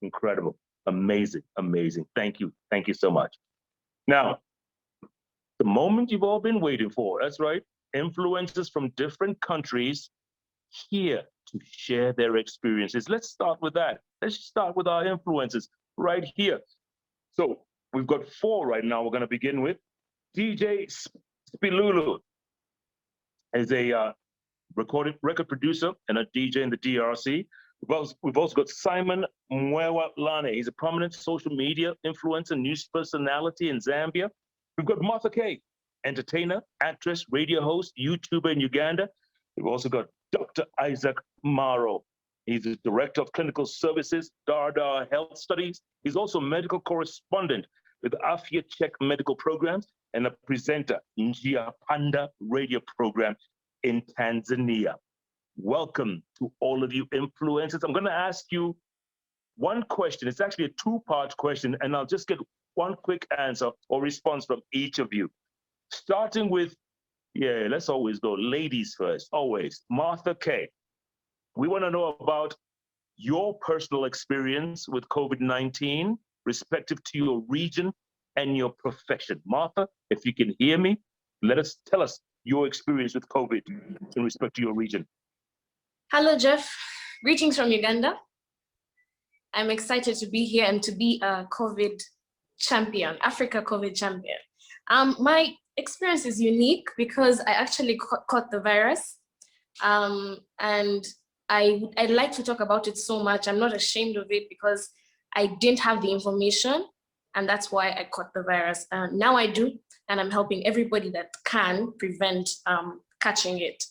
Incredible. Amazing. Amazing. Thank you. Thank you so much. Now, the moment you've all been waiting for. That's right. Influencers from different countries here to share their experiences. Let's start with that. Let's start with our influencers right here. So we've got 4 right now. We're going to begin with DJ Spilulu is a record producer and a DJ in the DRC. We've also got Simon Mwewa Lane. He's a prominent social media influencer, news personality in Zambia. We've got Martha Kay, entertainer, actress, radio host, YouTuber in Uganda. We've also got Dr. Isaac Maro, He's the Director of Clinical Services, Dada Health Studies. He's also medical correspondent with Afya Check Medical Programs and a presenter, Njia Panda radio program in Tanzania. Welcome to all of you influencers. I'm going to ask you one question. It's actually a two-part question, and I'll just get one quick answer or response from each of you. Starting with, let's always go ladies first, always. Martha K. We want to know about your personal experience with COVID-19, respective to your region and your profession. Martha, if you can hear me, tell us your experience with COVID in respect to your region. Hello, Jeff. Greetings from Uganda. I'm excited to be here and to be a COVID champion, Africa COVID champion. My experience is unique because I actually caught the virus. And I'd like to talk about it so much. I'm not ashamed of it because I didn't have the information, and that's why I caught the virus. Now I do, and I'm helping everybody that can prevent catching it.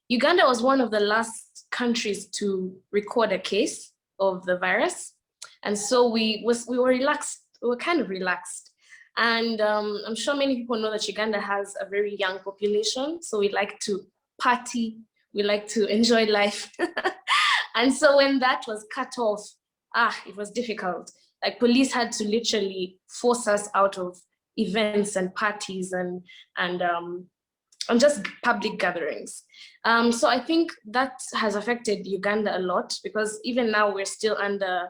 Uganda was one of the last countries to record a case of the virus. And so we were relaxed, we were kind of relaxed. And I'm sure many people know that Uganda has a very young population. So we like to party, we like to enjoy life. And so when that was cut off, it was difficult. Like police had to literally force us out of events and parties and just public gatherings. So I think that has affected Uganda a lot because even now we're still under,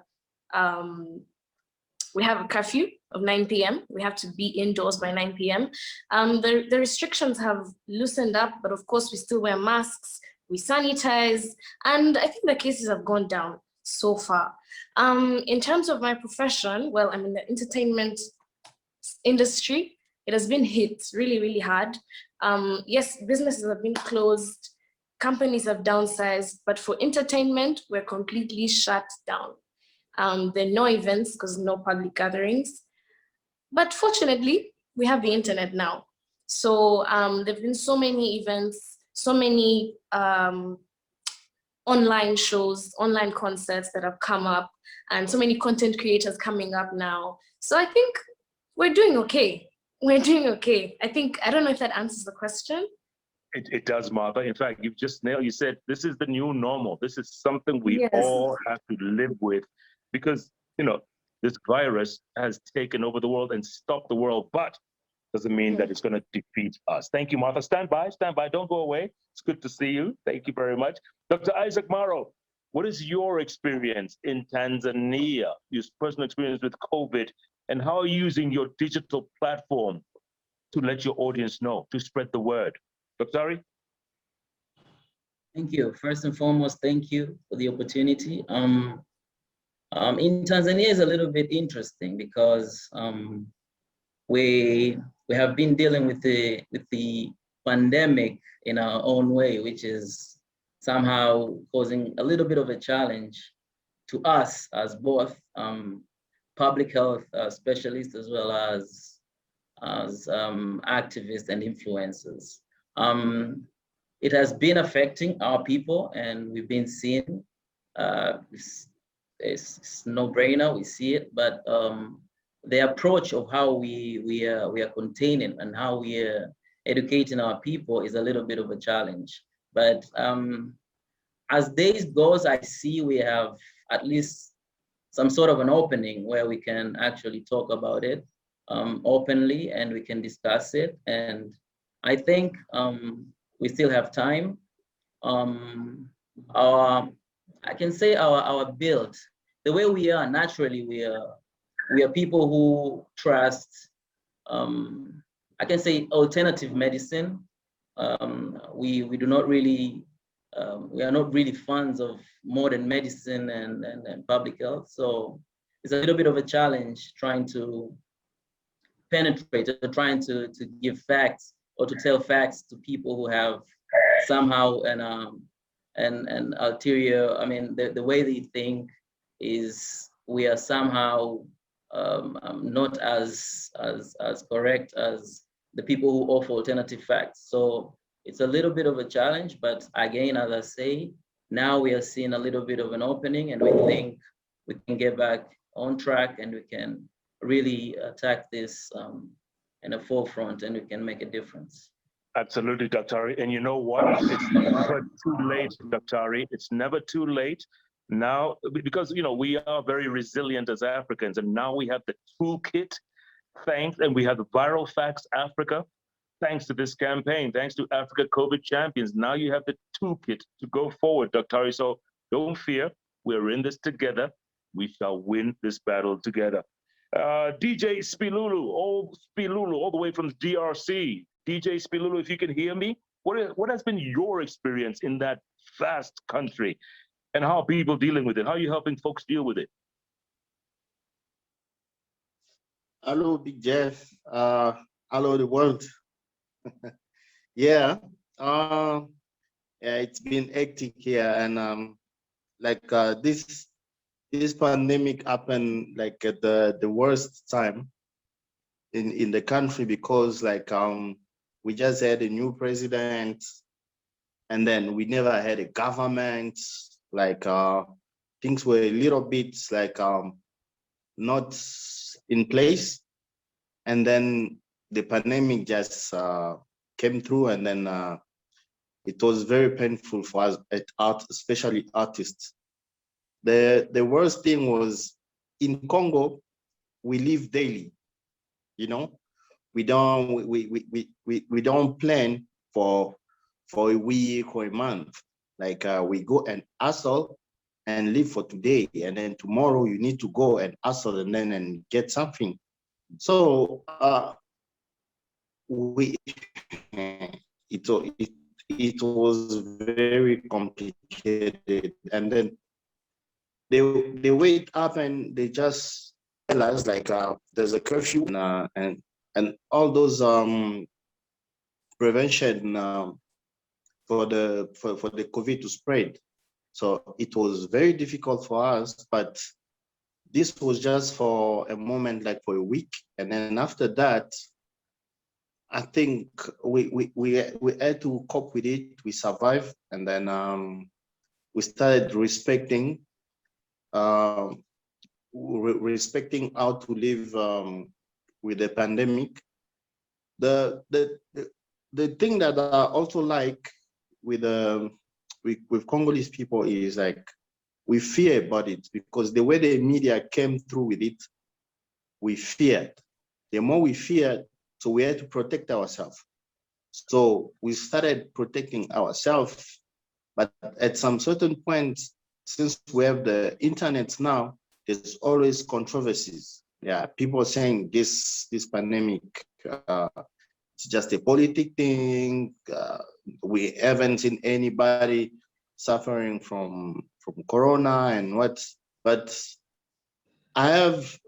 we have a curfew of 9 p.m. We have to be indoors by 9 p.m. The restrictions have loosened up, but of course we still wear masks, we sanitize, and I think the cases have gone down so far. In terms of my profession, well, I'm in the entertainment industry. It has been hit really, really hard. Yes, businesses have been closed, companies have downsized, but for entertainment, we're completely shut down. There are no events because no public gatherings. But fortunately, we have the internet now. So there've been so many events, so many online shows, online concerts that have come up, and so many content creators coming up now. So I think we're doing okay. We're doing okay. I don't know if that answers the question. It does, Martha. In fact, you've just nailed, you said, this is the new normal. This is something we all have to live with because, this virus has taken over the world and stopped the world, but doesn't mean that it's going to defeat us. Thank you, Martha. Stand by, don't go away. It's good to see you. Thank you very much. Dr. Isaac Maro, what is your experience in Tanzania, your personal experience with COVID, and how are you using your digital platform to let your audience know, to spread the word? Dr. Ari? Thank you. First and foremost, thank you for the opportunity. In Tanzania is a little bit interesting because we have been dealing with the pandemic in our own way, which is somehow causing a little bit of a challenge to us as both public health specialists as well as activists and influencers. It has been affecting our people, and we've been seeing it's no-brainer. We see it, but the approach of how we are containing and how we are educating our people is a little bit of a challenge. But as days goes, I see we have at least some sort of an opening where we can actually talk about it openly and we can discuss it. And I think we still have time. I can say our build, the way we are naturally, we are people who trust, I can say alternative medicine. We do not really, we are not really fans of modern medicine and public health. So it's a little bit of a challenge trying to penetrate or trying to give facts or to tell facts to people who have somehow an ulterior, I mean, the way they think is we are somehow not as correct as the people who offer alternative facts. So it's a little bit of a challenge, but again, as I say, now we are seeing a little bit of an opening, and we think we can get back on track and we can really attack this in the forefront, and we can make a difference. Absolutely, Dr. And you know what? It's never too late, Dr. It's never too late. Now, because we are very resilient as Africans, and now we have the toolkit, and we have the Viral Facts Africa, thanks to this campaign, thanks to Africa COVID Champions. Now you have the toolkit to go forward, Dr. So don't fear, we're in this together. We shall win this battle together. DJ Spilulu, all the way from the DRC. DJ Spilulu, if you can hear me, what has been your experience in that vast country, and how are people dealing with it? How are you helping folks deal with it? Hello, Big Jeff. Hello, the world. Yeah, it's been hectic here, and this pandemic happened like at the worst time in the country, because we just had a new president, and then we never had a government. Things were a little bit not in place, and then the pandemic just came through, and then it was very painful for us especially artists. The worst thing was, in Congo, we live daily. We don't plan for a week or a month. We go and hustle and live for today, and then tomorrow you need to go and hustle and get something. So it was very complicated, and then the way it happened, they just tell us there's a curfew, and all those prevention for the COVID to spread. So it was very difficult for us, but this was just for a moment, for a week, and then after that, I think we had to cope with it. We survived, and then we started respecting how to live with the pandemic. The thing that I also like with Congolese people is we fear about it, because the way the media came through with it, we feared. The more we feared, so we had to protect ourselves. So we started protecting ourselves, but at some certain point, since we have the internet now, there's always controversies. Yeah, people saying this pandemic, it's just a politic thing. We haven't seen anybody suffering from corona and what, but I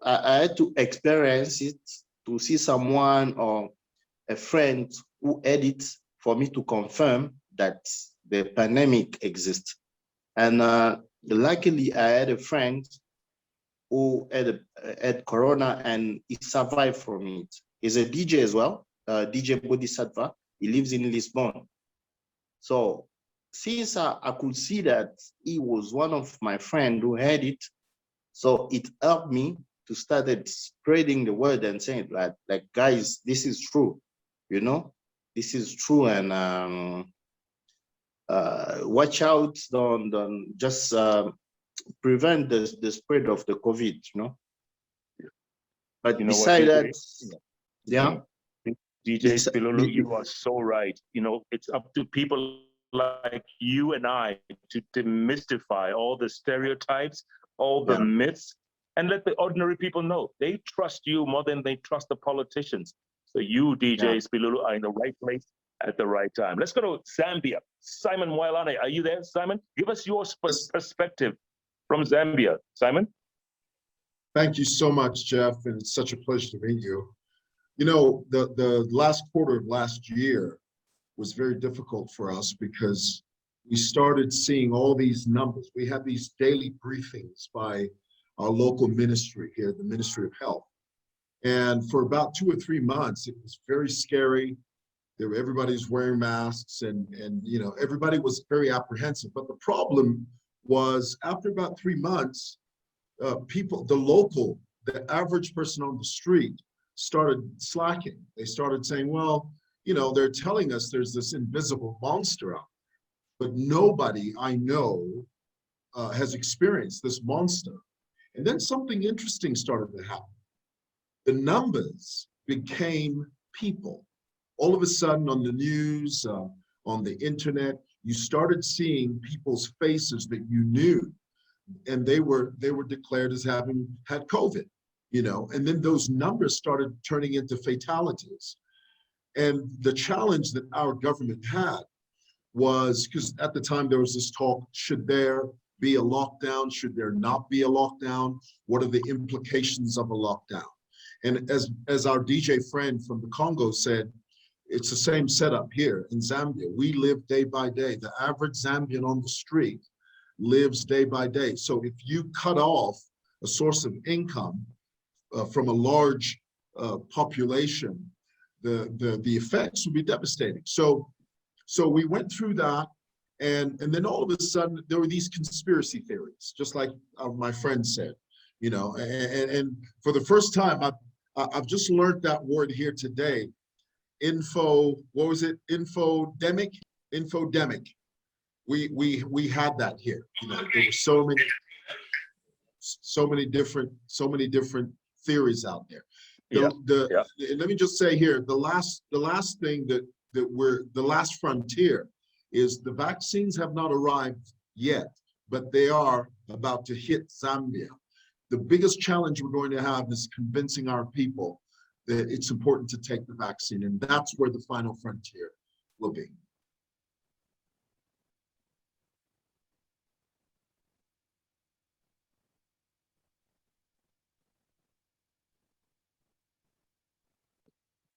had to experience it to see someone or a friend who had it for me to confirm that the pandemic exists. And luckily, I had a friend who had corona and he survived from it. He's a DJ as well, DJ Bodhisattva. He lives in Lisbon. So since I could see that he was one of my friends who had it, so it helped me to start spreading the word and saying like guys, this is true, this is true, and watch out, don't just prevent the spread of the COVID, But besides that, yeah. DJ Spilulu, you are so right. It's up to people like you and I to demystify all the stereotypes, all the myths, and let the ordinary people know they trust you more than they trust the politicians. So you, DJ Spilulu, are in the right place at the right time. Let's go to Zambia. Simon Wailane, are you there, Simon? Give us your perspective from Zambia. Simon? Thank you so much, Jeff, and it's such a pleasure to meet you. The last quarter of last year was very difficult for us because we started seeing all these numbers. We had these daily briefings by our local ministry here, the Ministry of Health. And for about 2 or 3 months, it was very scary. everybody's wearing masks, and you know, everybody was very apprehensive. But the problem was, after about 3 months, people, the average person on the street started slacking. They started saying, well, you know, they're telling us there's this invisible monster out, but nobody I know has experienced this monster. And then something interesting started to happen. The numbers became people. All of a sudden, on the news, on the internet, you started seeing people's faces that you knew, and they were declared as having had COVID, you know, and then those numbers started turning into fatalities. And the challenge that our government had was, because at the time there was this talk, should there be a lockdown? Should there not be a lockdown? What are the implications of a lockdown? And as our DJ friend from the Congo said, it's the same setup here in Zambia. We live day by day. The average Zambian on the street lives day by day. So if you cut off a source of income from a large population, the effects would be devastating. So we went through that, and then all of a sudden there were these conspiracy theories, just like my friend said, you know, and for the first time, I've just learned that word here today. What was it? Infodemic. We had that here. You know, there were so many different theories out there. Let me just say here, the last thing the last frontier is the vaccines have not arrived yet, but they are about to hit Zambia. The biggest challenge we're going to have is convincing our people that it's important to take the vaccine, and that's where the final frontier will be.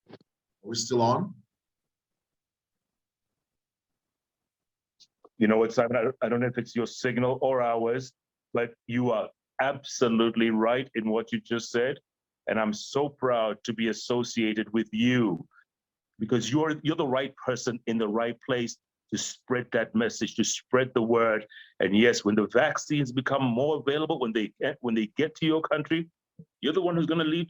Are we still on? You know what, Simon, I don't know if it's your signal or ours, but you are absolutely right in what you just said. And I'm so proud to be associated with you, because you're the right person in the right place to spread that message, to spread the word. And yes, when the vaccines become more available, when they get to your country, you're the one who's going to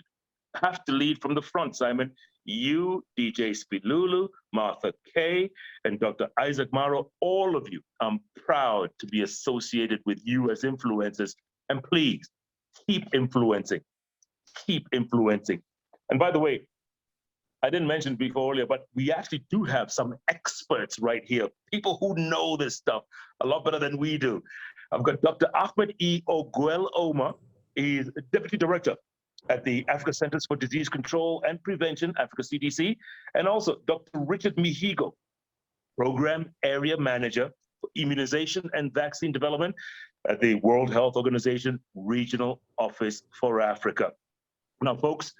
have to lead from the front, Simon. You, DJ Spilulu, Martha Kay, and Dr. Isaac Maro, all of you, I'm proud to be associated with you as influencers. And please, keep influencing. Keep influencing. And by the way, I didn't mention before earlier, but we actually do have some experts right here, people who know this stuff a lot better than we do. I've got Dr. Ahmed E. Oguel Oma. He's Deputy Director at the Africa Centers for Disease Control and Prevention, Africa CDC, and also Dr. Richard Mihigo, Program Area Manager for Immunization and Vaccine Development at the World Health Organization Regional Office for Africa. Now, folks,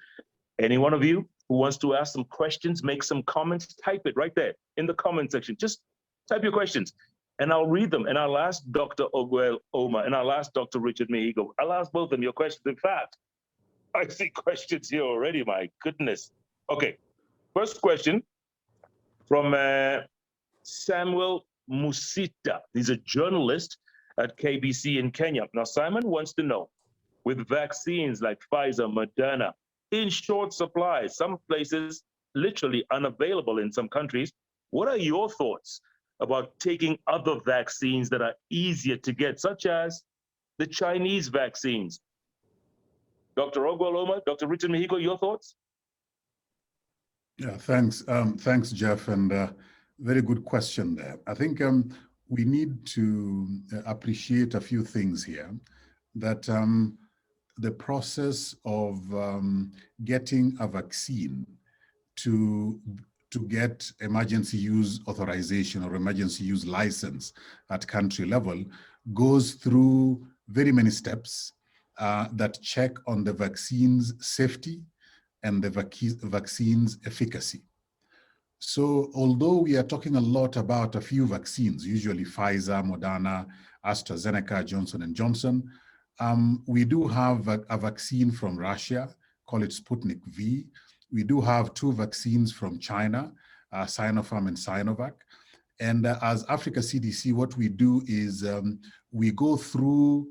any one of you who wants to ask some questions, make some comments, type it right there in the comment section. Just type your questions, and I'll read them, and I'll ask Dr. Oguel Oma, and I'll ask Dr. Richard Mihigo. I'll ask both of them your questions. In fact, I see questions here already, my goodness. Okay, first question from Samuel Musita. He's a journalist at KBC in Kenya. Now, Simon wants to know, with vaccines like Pfizer, Moderna, in short supply, some places literally unavailable in some countries, what are your thoughts about taking other vaccines that are easier to get, such as the Chinese vaccines? Dr. Oguel, Dr. Richard Mihigo, your thoughts? Yeah, thanks. Thanks, Jeff, and very good question there. I think we need to appreciate a few things here, that the process of getting a vaccine to get emergency use authorization or emergency use license at country level goes through very many steps that check on the vaccine's safety and the vaccine's efficacy. So although we are talking a lot about a few vaccines, usually Pfizer, Moderna, AstraZeneca, Johnson & Johnson, we do have a vaccine from Russia, call it Sputnik V. We do have 2 vaccines from China, Sinopharm and Sinovac. And as Africa CDC, what we do is we go through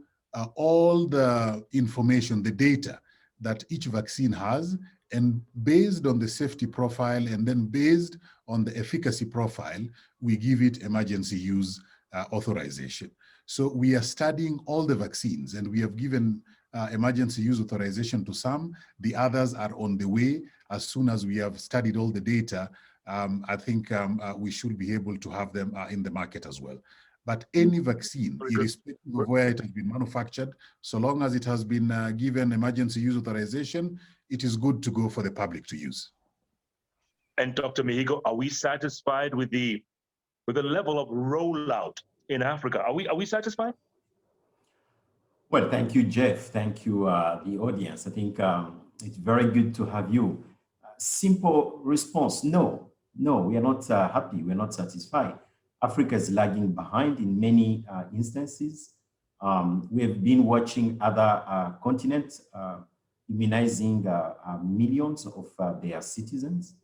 all the information, the data that each vaccine has, and based on the safety profile and then based on the efficacy profile, we give it emergency use authorization. So we are studying all the vaccines, and we have given emergency use authorization to some. The others are on the way. As soon as we have studied all the data, I think we should be able to have them in the market as well. But any vaccine, irrespective of where it has been manufactured, so long as it has been given emergency use authorization, it is good to go for the public to use. And Dr. Mihigo, are we satisfied with the level of rollout in Africa? Are we satisfied? Well, thank you, Jeff. Thank you, the audience. I think it's very good to have you. Simple response: no, we are not happy. We are not satisfied. Africa is lagging behind in many instances. We have been watching other continents immunizing millions of their citizens.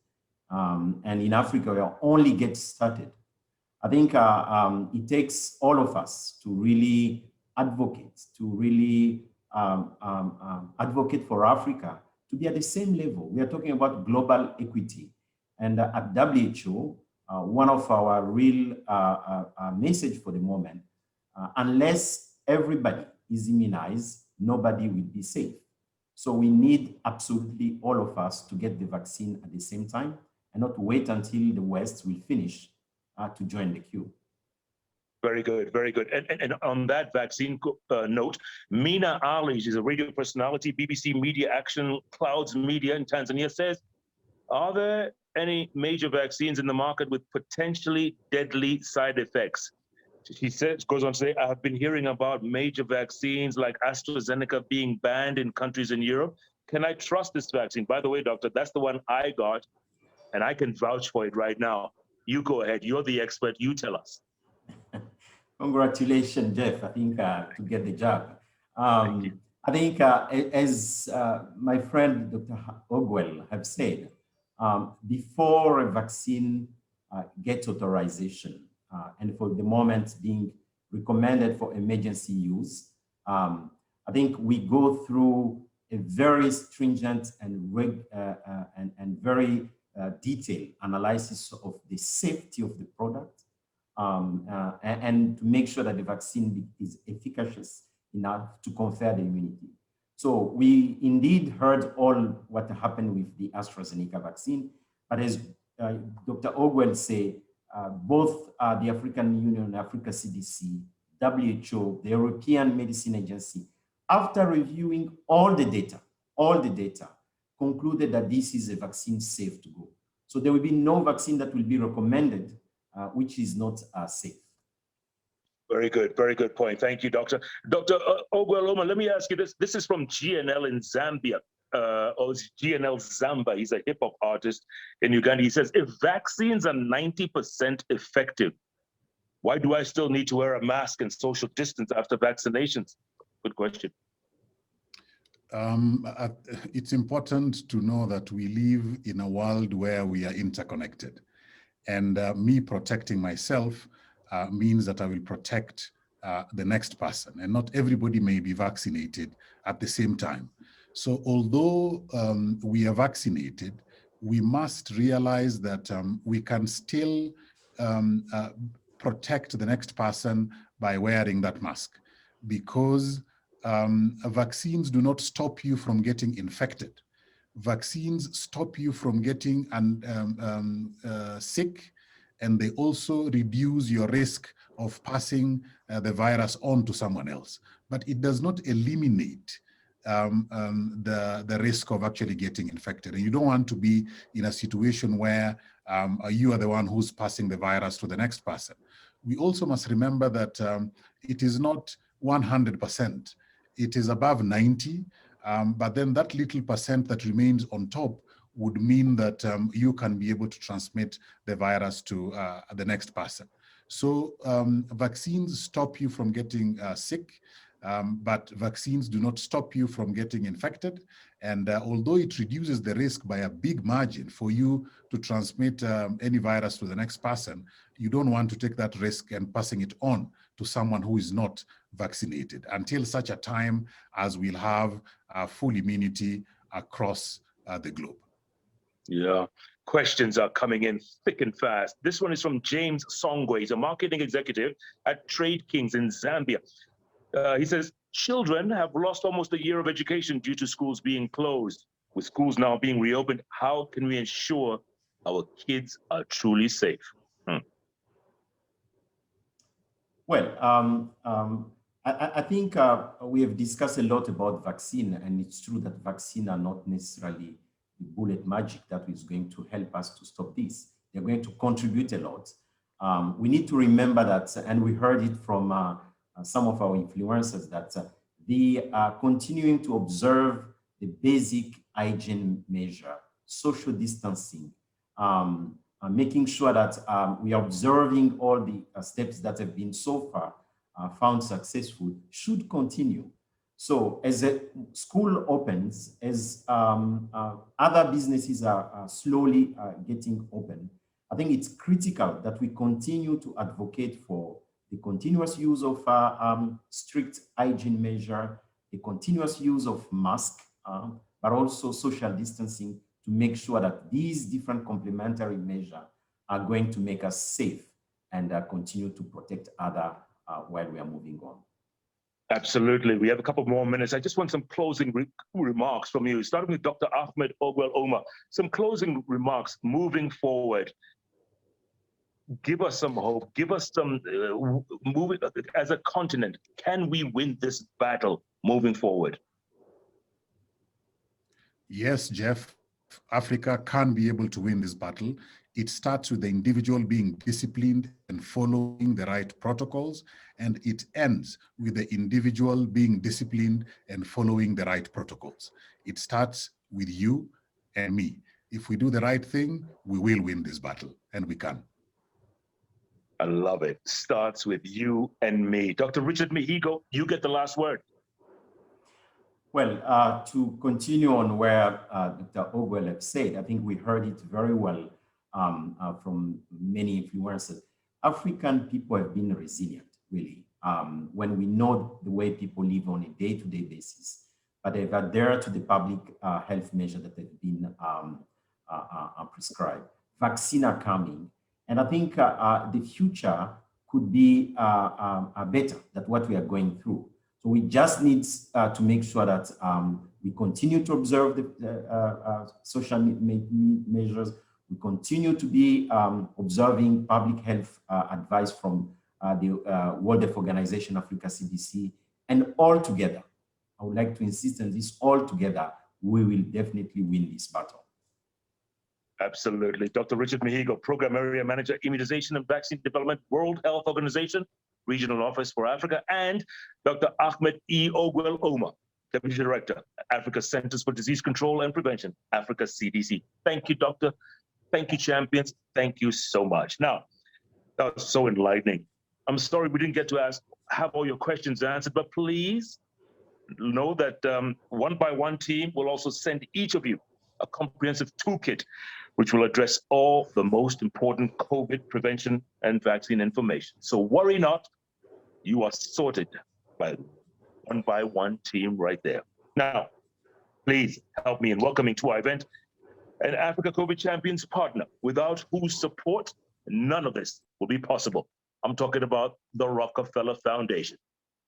And in Africa, we are only getting started. I think it takes all of us to really advocate, advocate for Africa to be at the same level. We are talking about global equity. And at WHO, one of our real message for the moment, unless everybody is immunized, nobody will be safe. So we need absolutely all of us to get the vaccine at the same time and not wait until the West will finish to join the queue. Very good, very good. And on that vaccine note, Mina Ali, she's a radio personality, BBC Media Action Clouds Media in Tanzania, says, are there any major vaccines in the market with potentially deadly side effects? She says, goes on to say, I have been hearing about major vaccines like AstraZeneca being banned in countries in Europe. Can I trust this vaccine? By the way, doctor, that's the one I got, and I can vouch for it right now. You go ahead. You're the expert. You tell us. Congratulations, Jeff. I think to get the job. I think as my friend Dr. Ogwell have said, before a vaccine gets authorization, and for the moment being recommended for emergency use, I think we go through a very stringent and very detailed analysis of the safety of the product, and to make sure that the vaccine is efficacious enough to confer the immunity. So we indeed heard all what happened with the AstraZeneca vaccine, but as Dr. Ogwell said, both the African Union, Africa CDC, WHO, the European Medicine Agency, after reviewing all the data, concluded that this is a vaccine safe to go. So there will be no vaccine that will be recommended which is not safe. Very good point. Thank you, Doctor. Dr. Ogweloma, let me ask you this. This is from GNL in Zambia. GNL Zamba, he's a hip hop artist in Uganda. He says, if vaccines are 90% effective, why do I still need to wear a mask and social distance after vaccinations? Good question. It's important to know that we live in a world where we are interconnected. And me protecting myself means that I will protect the next person, and not everybody may be vaccinated at the same time. So although we are vaccinated, we must realize that we can still protect the next person by wearing that mask, because vaccines do not stop you from getting infected. Vaccines stop you from getting sick, and they also reduce your risk of passing the virus on to someone else. But it does not eliminate the risk of actually getting infected. And you don't want to be in a situation where you are the one who's passing the virus to the next person. We also must remember that it is not 100%. It is above 90. But then that little percent that remains on top would mean that you can be able to transmit the virus to the next person. So vaccines stop you from getting sick. But vaccines do not stop you from getting infected. And although it reduces the risk by a big margin for you to transmit any virus to the next person, you don't want to take that risk and passing it on to someone who is not vaccinated until such a time as we'll have full immunity across the globe. Yeah, questions are coming in thick and fast. This one is from James Songwe. He's a marketing executive at Trade Kings in Zambia. He says, children have lost almost a year of education due to schools being closed. With schools now being reopened, how can we ensure our kids are truly safe? Well, I think we have discussed a lot about vaccine, and it's true that vaccine are not necessarily the bullet magic that is going to help us to stop this. They're going to contribute a lot. We need to remember that, and we heard it from some of our influencers, that they are continuing to observe the basic hygiene measure, social distancing, making sure that we are observing all the steps that have been so far found successful should continue. So as a school opens, as other businesses are slowly getting open, I think it's critical that we continue to advocate for the continuous use of strict hygiene measure, the continuous use of mask, but also social distancing, to make sure that these different complementary measures are going to make us safe and continue to protect others while we are moving on. Absolutely. We have a couple more minutes. I just want some closing remarks from you, starting with Dr. Ahmed Ogwell Omar. Some closing remarks moving forward. Give us some hope. Give us some moving as a continent. Can we win this battle moving forward? Yes, Jeff. Africa can be able to win this battle. It starts with the individual being disciplined and following the right protocols, and it ends with the individual being disciplined and following the right protocols. It starts with you and me. If we do the right thing, we will win this battle, and we can. I love it. Starts with you and me. Dr. Richard Mihigo, you get the last word. Well, to continue on where Dr. Ogwell have said, I think we heard it very well from many influencers. African people have been resilient, really, when we know the way people live on a day-to-day basis, but they've adhered to the public health measures that have been prescribed. Vaccines are coming, and I think the future could be better than what we are going through. So we just need to make sure that we continue to observe the social measures. We continue to be observing public health advice from the World Health Organization, Africa CDC, and all together, I would like to insist on this, all together, we will definitely win this battle. Absolutely. Dr. Richard Mihigo, Program Area Manager, Immunization and Vaccine Development, World Health Organization, Regional Office for Africa, and Dr. Ahmed E. Ogwell Omar, Deputy Director, Africa Centers for Disease Control and Prevention, Africa CDC. Thank you, Doctor. Thank you, champions. Thank you so much. Now, that was so enlightening. I'm sorry we didn't get to have all your questions answered, but please know that one by one team will also send each of you a comprehensive toolkit which will address all the most important COVID prevention and vaccine information. So worry not, you are sorted by one team right there. Now, please help me in welcoming to our event an Africa COVID Champions partner, without whose support, none of this will be possible. I'm talking about the Rockefeller Foundation.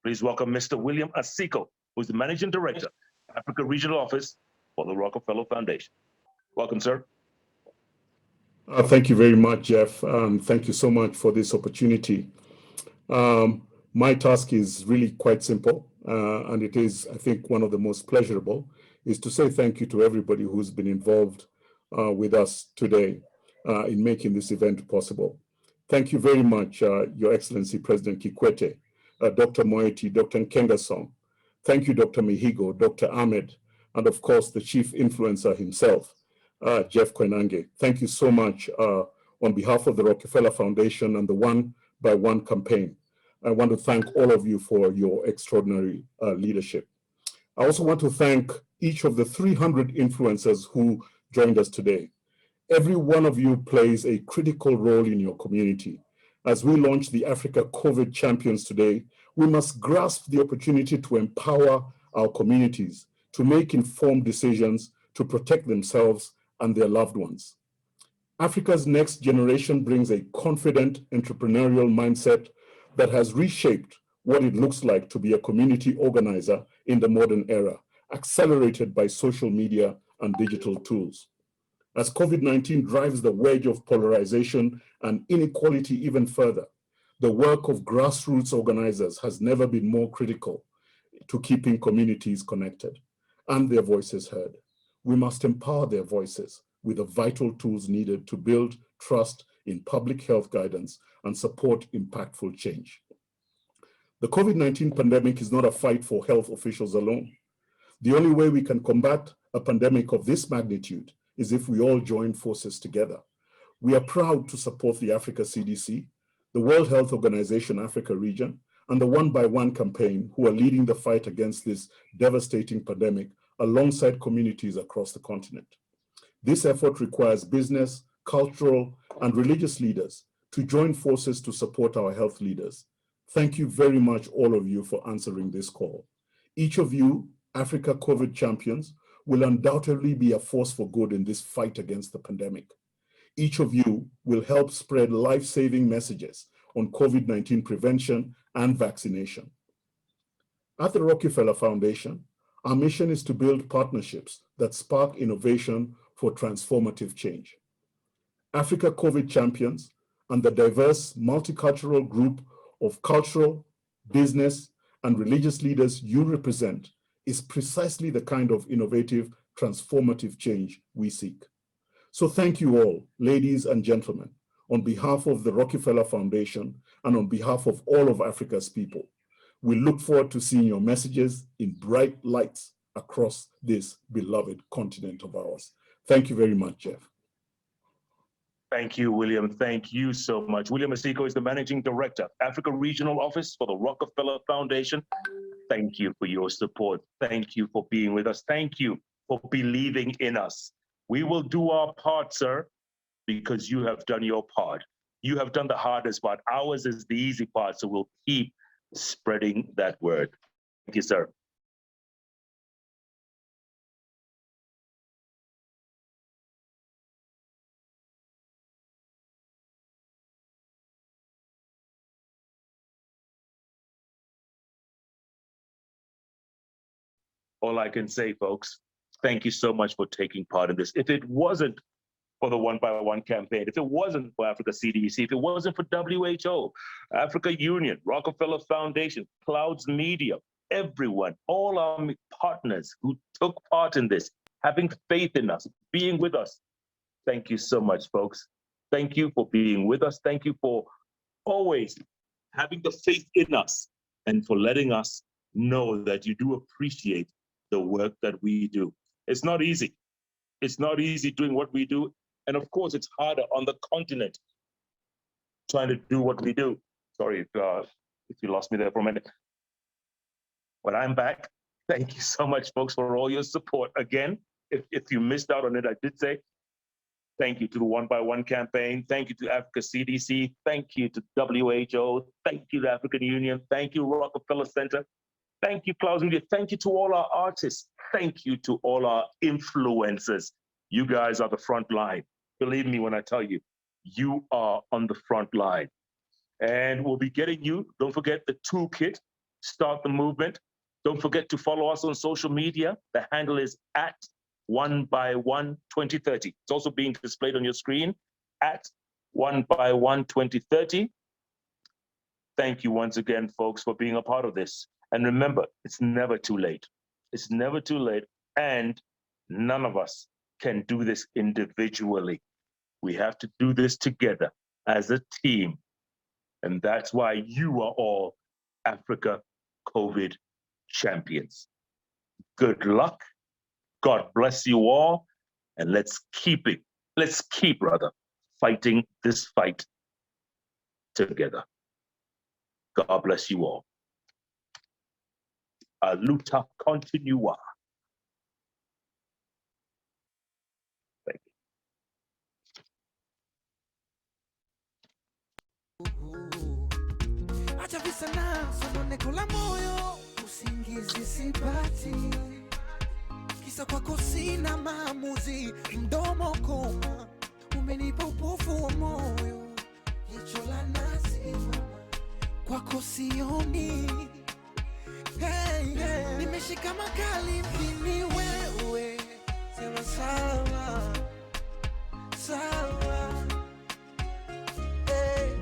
Please welcome Mr. William Asiko, who's the Managing Director, Africa Regional Office for the Rockefeller Foundation. Welcome, sir. Thank you very much, Jeff. Thank you so much for this opportunity. My task is really quite simple, and it is, I think, one of the most pleasurable, is to say thank you to everybody who's been involved with us today in making this event possible. Thank you very much, Your Excellency President Kikwete, Dr. Moeti, Dr. Nkengasong. Thank you, Dr. Mihigo, Dr. Ahmed, and of course, the chief influencer himself, Jeff Koinange. Thank you so much on behalf of the Rockefeller Foundation and the One by One campaign. I want to thank all of you for your extraordinary leadership. I also want to thank each of the 300 influencers who joined us today. Every one of you plays a critical role in your community. As we launch the Africa COVID Champions today, we must grasp the opportunity to empower our communities to make informed decisions to protect themselves and their loved ones. Africa's next generation brings a confident entrepreneurial mindset that has reshaped what it looks like to be a community organizer in the modern era, accelerated by social media and digital tools. As COVID-19 drives the wedge of polarization and inequality even further, the work of grassroots organizers has never been more critical to keeping communities connected and their voices heard. We must empower their voices with the vital tools needed to build trust in public health guidance and support impactful change. The COVID-19 pandemic is not a fight for health officials alone. The only way we can combat a pandemic of this magnitude is if we all join forces together. We are proud to support the Africa CDC, the World Health Organization Africa region, and the One by One campaign, who are leading the fight against this devastating pandemic alongside communities across the continent. This effort requires business, cultural, and religious leaders to join forces to support our health leaders. Thank you very much, all of you, for answering this call. Each of you, Africa COVID champions, will undoubtedly be a force for good in this fight against the pandemic. Each of you will help spread life-saving messages on COVID-19 prevention and vaccination. At the Rockefeller Foundation, our mission is to build partnerships that spark innovation for transformative change. Africa COVID champions and the diverse multicultural group of cultural, business, and religious leaders you represent is precisely the kind of innovative, transformative change we seek. So thank you all, ladies and gentlemen, on behalf of the Rockefeller Foundation and on behalf of all of Africa's people. We look forward to seeing your messages in bright lights across this beloved continent of ours. Thank you very much, Jeff. Thank you, William. Thank you so much. William Masiko is the Managing Director, Africa Regional Office for the Rockefeller Foundation. Thank you for your support. Thank you for being with us. Thank you for believing in us. We will do our part, sir, because you have done your part. You have done the hardest part. Ours is the easy part, so we'll keep spreading that word. Thank you, sir. All I can say, folks, thank you so much for taking part in this. If it wasn't for the One by One campaign, if it wasn't for Africa CDC, if it wasn't for WHO, Africa Union, Rockefeller Foundation, Clouds Media, everyone, all our partners who took part in this, having faith in us, being with us. Thank you so much, folks. Thank you for being with us. Thank you for always having the faith in us and for letting us know that you do appreciate the work that we do. It's not easy. It's not easy doing what we do. And of course, it's harder on the continent trying to do what we do. Sorry if you lost me there for a minute. But I'm back. Thank you so much, folks, for all your support. Again, if you missed out on it, I did say, thank you to the One by One campaign. Thank you to Africa CDC. Thank you to WHO. Thank you to African Union. Thank you, Rockefeller Center. Thank you, Clouds Media. Thank you to all our artists. Thank you to all our influencers. You guys are the front line. Believe me when I tell you, you are on the front line. And we'll be getting you, don't forget the toolkit, start the movement. Don't forget to follow us on social media. The handle is at One by One 2030. It's also being displayed on your screen at One by One 2030. Thank you once again, folks, for being a part of this. And remember, it's never too late. It's never too late. And none of us can do this individually. We have to do this together as a team. And that's why you are all Africa COVID champions. Good luck. God bless you all. And let's keep fighting this fight together. God bless you all. Luta continua. Thank you. Acha visana sononeko la moyo, usingizi sipati, kisa kwako sina maamuzi, mdomo koma, umenipa upofu wa moyo, jicho la nasi kwako sioni. Hey, hey. Nimeshika makali mpini wewe, sema sawa sawa, hey.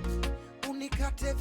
Unikate